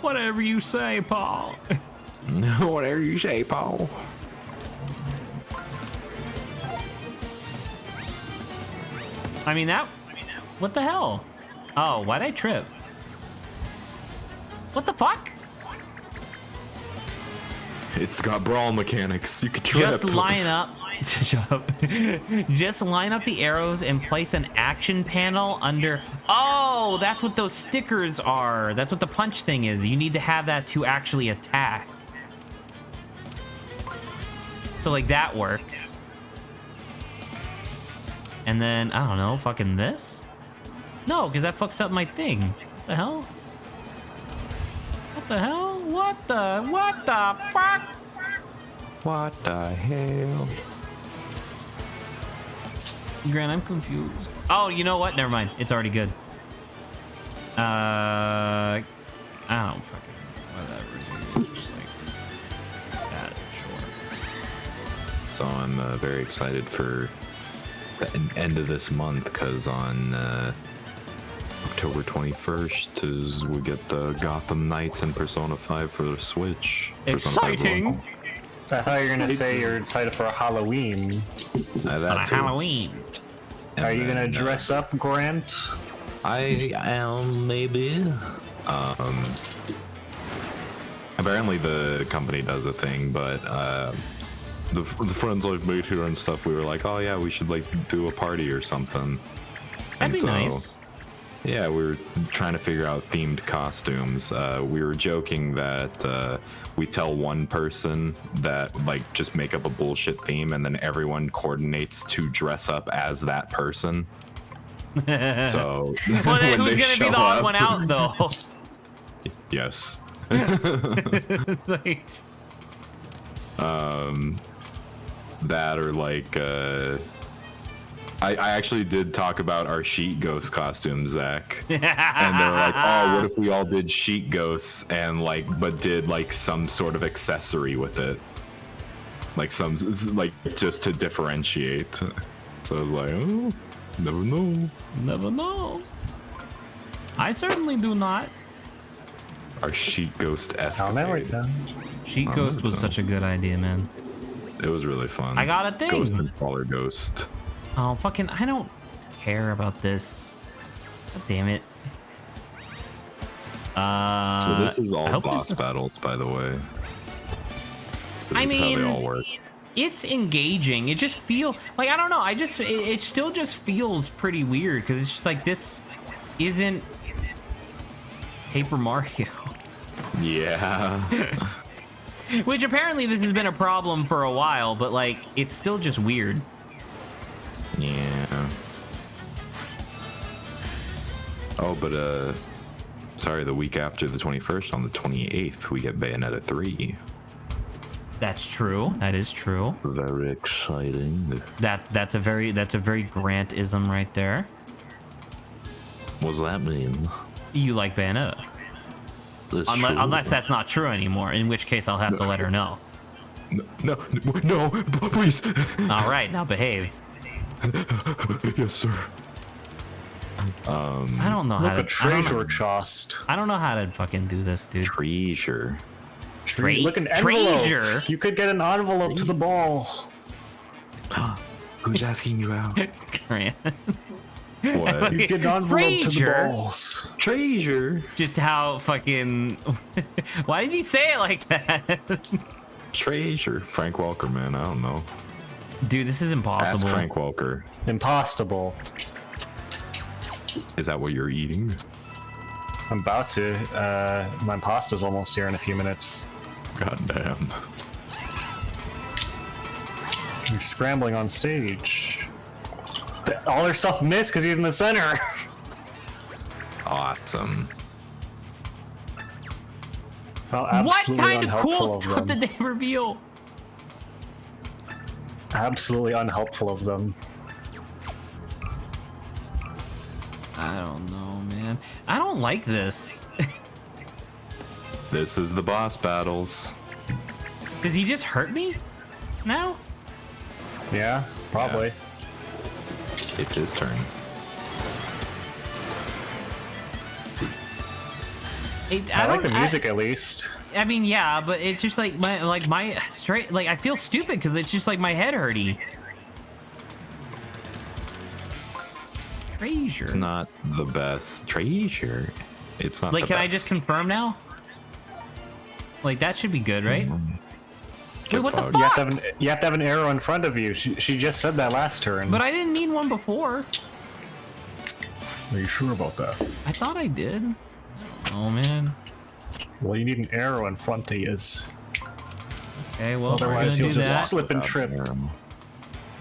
Whatever you say, Paul. Whatever you say, Paul. I mean that. What the hell? Oh, why'd I trip? What the fuck? It's got brawl mechanics. You could trip. Just line up. Just line up the arrows and place an action panel under. Oh, that's what those stickers are. That's what the punch thing is. You need to have that to actually attack. So like that works. And then I don't know, fucking this. No, because that fucks up my thing. What the hell? What the hell? What the fuck? What the hell? Grant, I'm confused. Oh, you know what? Never mind. It's already good. I don't fucking whatever. Dude. Just like that, sure. So I'm very excited for the end of this month, because on October 21st is we get the Gotham Knights and Persona 5 for the Switch. Exciting! I thought you were gonna say you're excited for Halloween. That too. Halloween. And Are you gonna then, dress up, Grant? I am, maybe. Apparently the company does a thing, but the friends I've made here and stuff, we were like, oh yeah, we should like do a party or something. That'd be nice. Yeah, we were trying to figure out themed costumes. We were joking that we tell one person that like just make up a bullshit theme, and then everyone coordinates to dress up as that person. So Well, then when who's they gonna show be the odd up- one out, though? Yes. Like, That or like I actually did talk about our sheet ghost costume, Zach. And they're like, oh, what if we all did sheet ghosts and like but did like some sort of accessory with it? Like some like just to differentiate. So I was like, oh, never know. never know. I certainly do not. Our sheet ghost I'll never escapade. tell. Sheet Oh, Ghost was no. such a good idea, man. It was really fun. I got a thing. Ghost and Crawler Ghost. Oh, fucking, I don't care about this. God damn it. So this is I all hope boss this- battles, by the way. This I is how mean, they all work. It's engaging. It just feel like, I don't know. It still just feels pretty weird because it's just like, this isn't Paper Mario. Yeah. Which apparently this has been a problem for a while, but like, it's still just weird. Yeah. Oh, but sorry, the week after the 21st, on the 28th, we get Bayonetta 3. That's true. That is true. Very exciting. That's a very Grantism right there. What does that mean? You like Bayonetta. That's Unless, true. unless that's not true anymore, in which case I'll have to let her know. No, please. All right, now behave. Yes, sir. I don't know how Look, a to. I don't treasure know, chest. I don't know how to fucking do this, dude. Treasure. Look, an envelope. Treasure. You could get an envelope to the ball. Who's asking you out? Grant. What? You get an envelope to the Treasure. balls. Treasure. Just how fucking. Why does he say it like that? Treasure. Frank Welker, man. I don't know. Dude, this is Ask impossible. Frank Welker. Impossible. Is that what you're eating? I'm about to. My pasta's almost here in a few minutes. God damn. You're scrambling on stage. All their stuff missed because he's in the center. Awesome. Well, What absolutely kind of unhelpful cool of stuff them. did they reveal? Absolutely unhelpful of them. I don't know, man. I don't like this. This is the boss battles. Does he just hurt me now? Yeah, probably. It's his turn. I like the don't- music at least. I mean, yeah, but it's just like my straight. Like I feel stupid because it's just like my head hurty. Treasure. It's not the best. Treasure. It's not Like, the can I best. just confirm now? Like that should be good, right? Wait, what the fuck. fuck? You have to have an arrow in front of you. She just said that last turn. But I didn't need one before. Are you sure about that? I thought I did. Oh man. Well, you need an arrow in front of you. Okay, well, we're gonna Otherwise, do you'll just that. slip and trip.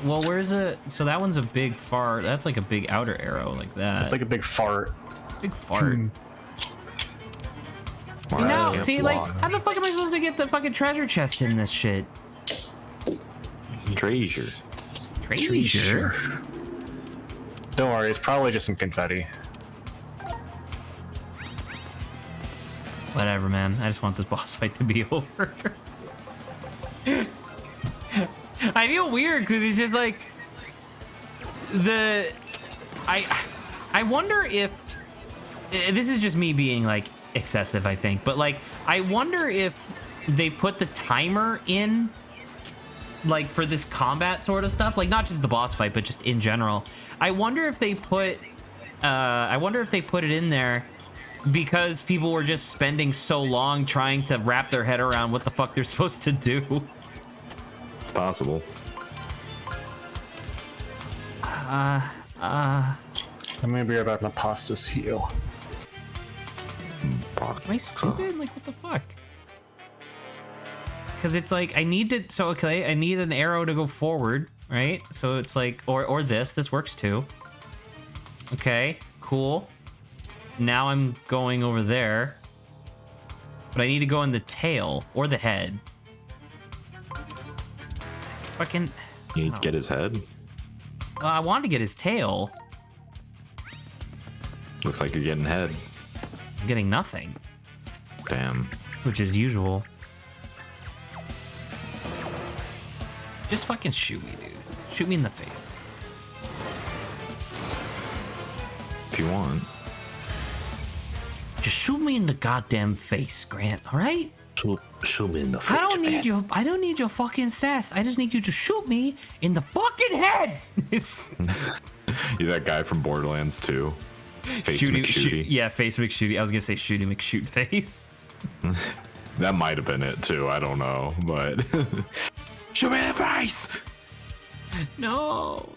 Well, where's it? So that one's a big fart. That's like a big outer arrow, like that. It's like a big fart. big fart. See, Wow. now, see, like, Wow. how the fuck am I supposed to get the fucking treasure chest in this shit? Treasure. Treasure? Don't worry, it's probably just some confetti. Whatever, man. I just want this boss fight to be over. I feel weird because it's just like, I wonder if this is just me being like excessive, I think, but like I wonder if they put the timer in like for this combat sort of stuff, like not just the boss fight, but just in general. I wonder if they put it in there because people were just spending so long trying to wrap their head around what the fuck they're supposed to do. It's possible. Maybe you're about Napasta's heal. Am I stupid? Like, what the fuck? Because it's like, I need to... So, okay, I need an arrow to go forward, right? So it's like... Or this. This works, too. Okay, cool. Now I'm going over there. But I need to go in the tail. Or the head. Fucking... He needs to get his head. I wanted to get his tail. Looks like you're getting head. I'm getting nothing. Damn. Which is usual. Just fucking shoot me, dude. Shoot me in the face. If you want. Just shoot me in the goddamn face, Grant, alright? Shoot me in the face. I don't need your fucking sass. I just need you to shoot me in the fucking head. You're that guy from Borderlands 2. Face McShooty. Yeah, Face McShooty. I was gonna say Shooty McShoot Face. That might have been it too. I don't know, but shoot me in the face. No.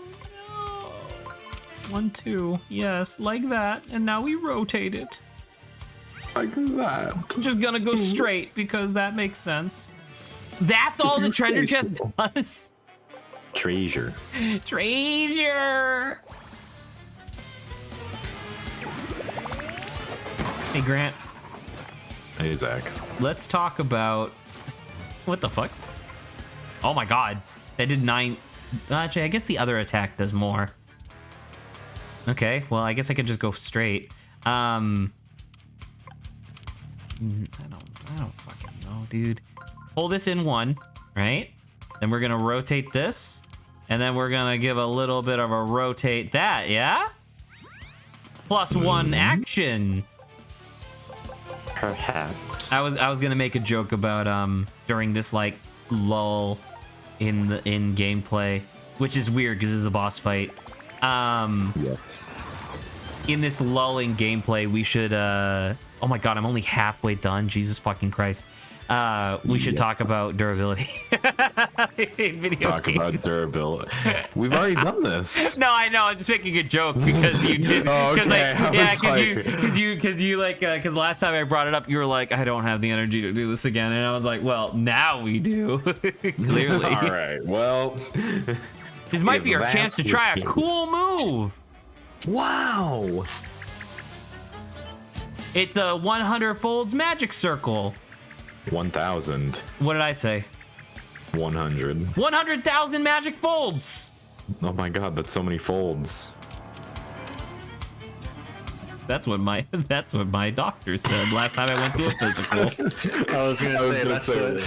1, 2. Yes, like that. And now we rotate it. Like that. I'm just gonna go straight because that makes sense. That's all the treasure chest does. Treasure. Treasure. Hey, Grant. Hey, Zach. Let's talk about... What the fuck? Oh my god. That did 9... Actually, I guess the other attack does more. Okay, well, I guess I could just go straight. I don't fucking know, dude. Hold this in 1, right? Then we're gonna rotate this. And then we're gonna give a little bit of a rotate that, yeah? +1 action. Perhaps. I was gonna make a joke about during this like lull in gameplay, which is weird because this is a boss fight. Yes. In this lull in gameplay, we should oh my god, I'm only halfway done. Jesus fucking Christ. We should talk about durability. Talk about durability. We've already done this. No, I know. I'm just making a joke because you did. Because last time I brought it up, you were like, I don't have the energy to do this again, and I was like, well, now we do. Clearly. All right. Well, this might be our chance to try a cool move. Wow. It's a 100 folds magic circle. 1,000. What did I say? 100. 100,000 magic folds. Oh my god, that's so many folds. That's what my doctor said last time I went to a physical. I was gonna say that's what.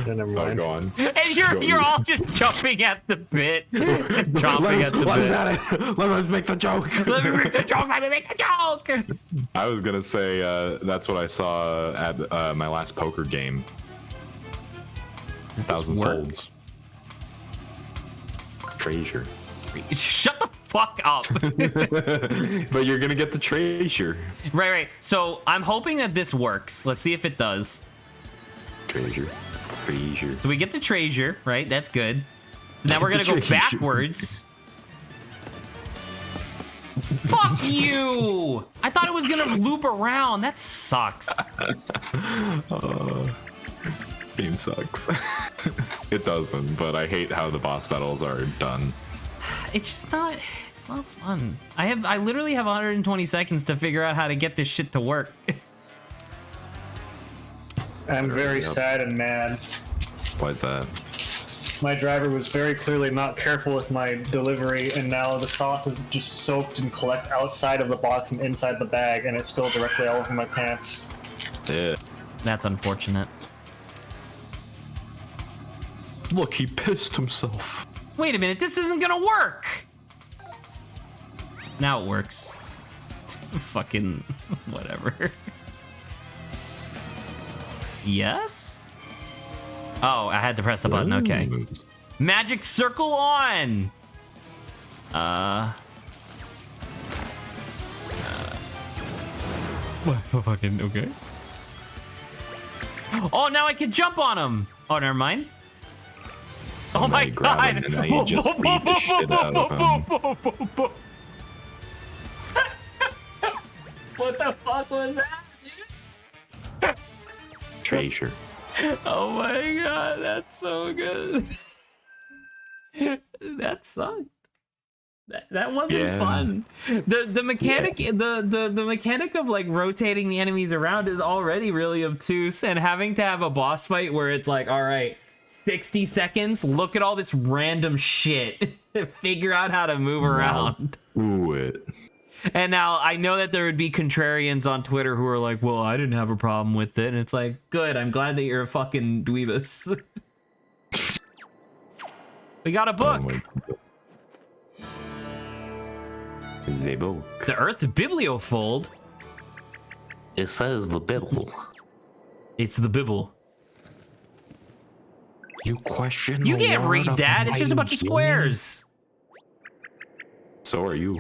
Never mind. Go on. And you're all just jumping at the bit. Chomping at the bit. Let's make the joke. Let me make the joke. Let me make the joke. I was gonna say that's what I saw at my last poker game. 1,000 folds. Treasure. Shut the fuck up. But you're gonna get the treasure. Right. So I'm hoping that this works. Let's see if it does. Treasure. So we get the treasure, right? That's good. So now we're gonna go backwards. Fuck you! I thought it was gonna loop around. That sucks. Game sucks. It doesn't, but I hate how the boss battles are done. It's just not. It's not fun. I literally have 120 seconds to figure out how to get this shit to work. I'm very sad and mad. Why is that? My driver was very clearly not careful with my delivery, and now the sauce is just soaked and collect outside of the box and inside the bag, and it spilled directly all over my pants. Yeah. That's unfortunate. Look, he pissed himself. Wait a minute, this isn't gonna work! Now it works. Fucking whatever. Yes? Oh, I had to press the button. Okay. Magic circle on. What? Fucking okay. Oh, now I can jump on him. Oh, never mind. Oh my god! And now you just beat the shit out of him. What the fuck was that, dude? Treasure. Oh my god, that's so good. That sucked. That wasn't fun. The mechanic the mechanic of like rotating the enemies around is already really obtuse, and having to have a boss fight where it's like, all right, 60 seconds, look at all this random shit. Figure out how to move around. Ooh it. And now I know that there would be contrarians on Twitter who are like, well, I didn't have a problem with it. And it's like, good, I'm glad that you're a fucking dweebus. We got a book. The book. The Earth Bibliofold. It says the Bible. It's the Bibble. You question You the can't word read of that. It's just a bunch of my squares. being. So are you.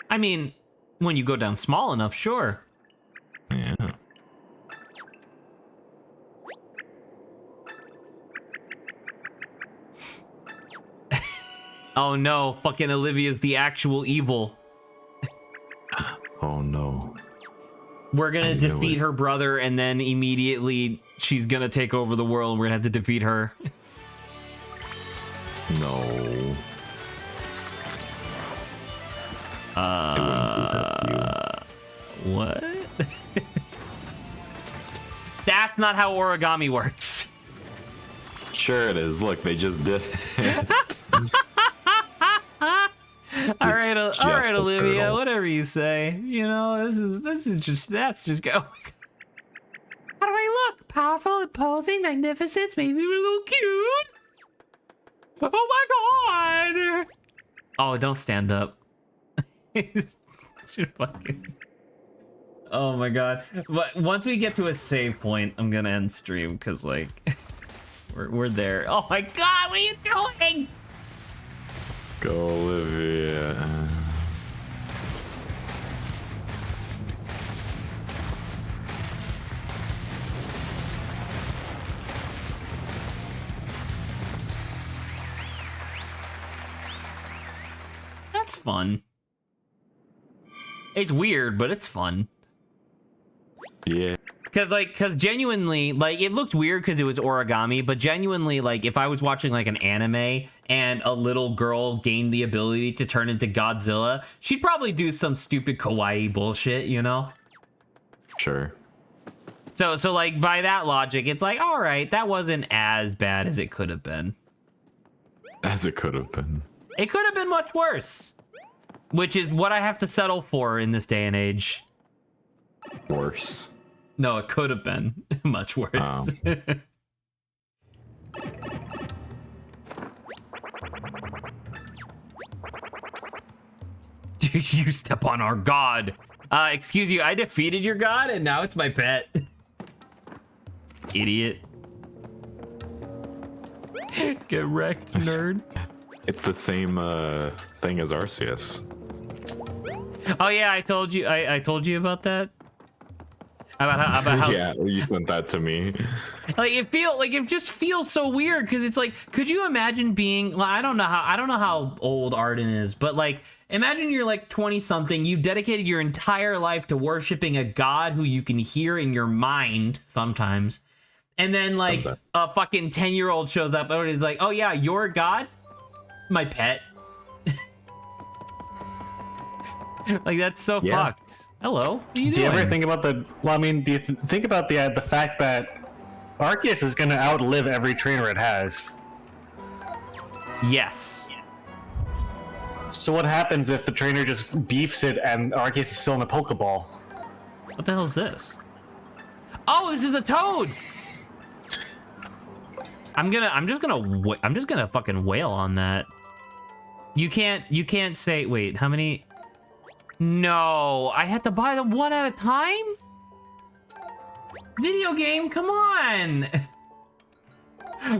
I mean, when you go down small enough, sure. Yeah. Oh no, fucking Olivia's the actual evil. Oh no. We're gonna I knew defeat it. her brother, and then immediately she's gonna take over the world, and we're gonna have to defeat her. No. What? That's not how origami works. Sure it is. Look, they just did it. All right, just Olivia, a whatever you say. You know, that's just go. How do I look? Powerful, imposing, magnificent, maybe a little cute? Oh my god! Oh, don't stand up. Should fucking. Oh my god! But once we get to a save point, I'm gonna end stream because like we're there. Oh my god! What are you doing? Go, Olivia. That's fun. It's weird, but it's fun. Yeah. Cause genuinely, like, it looked weird because it was origami, but genuinely, like, if I was watching like an anime and a little girl gained the ability to turn into Godzilla, she'd probably do some stupid kawaii bullshit, you know? Sure. So like by that logic, it's like, all right, that wasn't as bad as it could have been. As it could have been. It could have been much worse, which is what I have to settle for in this day and age. Worse. No, it could have been much worse. Oh. You step on our god. Excuse you, I defeated your god and now it's my pet. Idiot. Get wrecked, nerd. It's the same thing as Arceus. Oh yeah, I told you. I told you about that. About how Yeah, you sent that to me. like it just feels so weird because it's like, could you imagine being? Well, I don't know how old Arden is, but like, imagine you're like 20 something. You've dedicated your entire life to worshiping a god who you can hear in your mind sometimes, and then like a fucking 10-year-old shows up and is like, oh yeah, you're a god, my pet. Like that's so fucked. Hello. What are you Do you doing? ever think about the? Well, I mean, do you think about the fact that Arceus is going to outlive every trainer it has? Yes. So what happens if the trainer just beefs it and Arceus is still in the Pokeball? What the hell is this? Oh, this is a toad. I'm just gonna fucking wail on that. You can't say, wait, how many? No, I had to buy them one at a time? Video game, come on.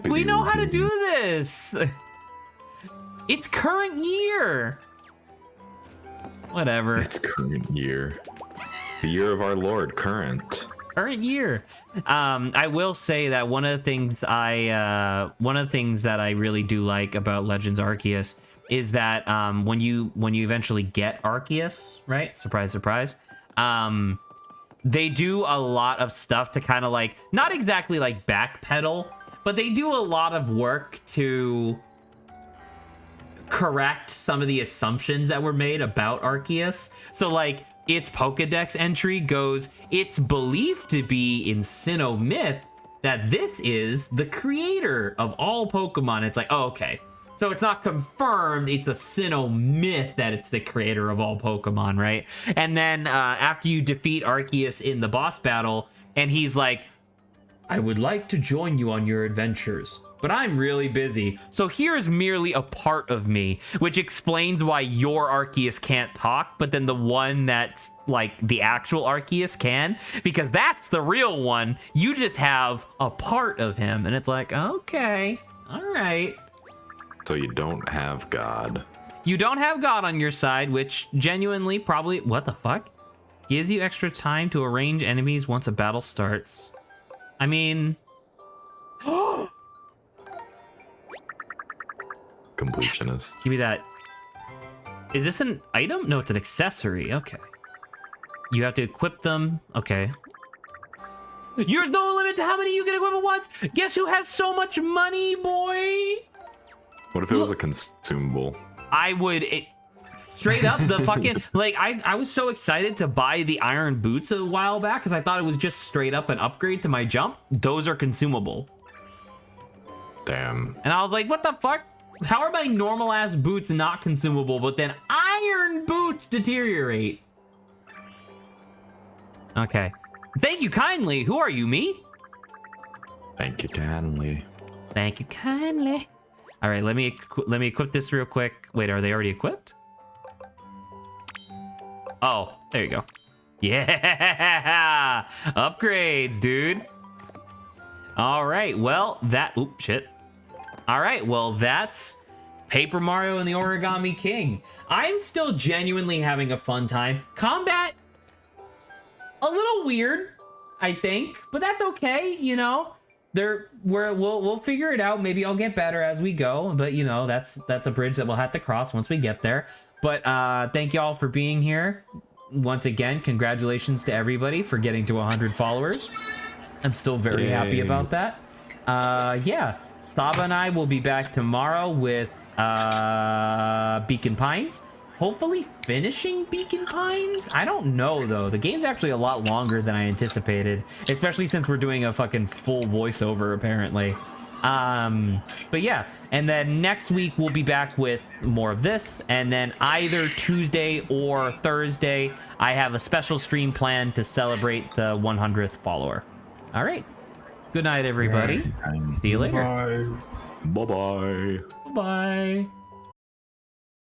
We know how to do this. It's current year. Whatever. It's current year. The year of our Lord, current. Current year. I will say that one of the things that I really do like about Legends Arceus is that when you eventually get Arceus, right? Surprise, surprise. They do a lot of stuff to kind of like, not exactly like backpedal, but they do a lot of work to correct some of the assumptions that were made about Arceus. So like its Pokedex entry goes, it's believed to be in Sinnoh myth that this is the creator of all Pokemon. It's like, oh, okay. So it's not confirmed, it's a Sinnoh myth that it's the creator of all Pokemon, right? And then after you defeat Arceus in the boss battle, and he's like, I would like to join you on your adventures, but I'm really busy. So here's merely a part of me, which explains why your Arceus can't talk, but then the one that's like the actual Arceus can, because that's the real one. You just have a part of him, and it's like, okay, all right. So you don't have God. You don't have God on your side, which genuinely probably, what the fuck? Gives you extra time to arrange enemies once a battle starts. I mean... Completionist. Give me that. Is this an item? No, it's an accessory. Okay. You have to equip them. Okay. There's no limit to how many you can equip at once. Guess who has so much money, boy? What if it was a consumable? I would... straight up, the fucking... Like, I was so excited to buy the iron boots a while back because I thought it was just straight up an upgrade to my jump. Those are consumable. Damn. And I was like, what the fuck? How are my normal-ass boots not consumable, but then iron boots deteriorate? Okay. Thank you kindly. Who are you, me? Thank you kindly. Thank you kindly. All right, let me equip this real quick. Wait, are they already equipped? Oh, there you go. Yeah! Upgrades, dude. All right, well, that... Oop, shit. All right, well, that's Paper Mario and the Origami King. I'm still genuinely having a fun time. Combat, a little weird, I think, but that's okay, you know? We'll figure it out. Maybe I'll get better as we go, but you know, that's a bridge that we'll have to cross once we get there. But thank y'all for being here. Once again, congratulations to everybody for getting to 100 followers. I'm still very happy about that. Yeah, Saba and I will be back tomorrow with Beacon Pines. Hopefully finishing Beacon Pines? I don't know, though. The game's actually a lot longer than I anticipated, especially since we're doing a fucking full voiceover, apparently. But yeah, and then next week we'll be back with more of this, and then either Tuesday or Thursday, I have a special stream planned to celebrate the 100th follower. All right. Good night, everybody. See you later. Bye-bye. Bye.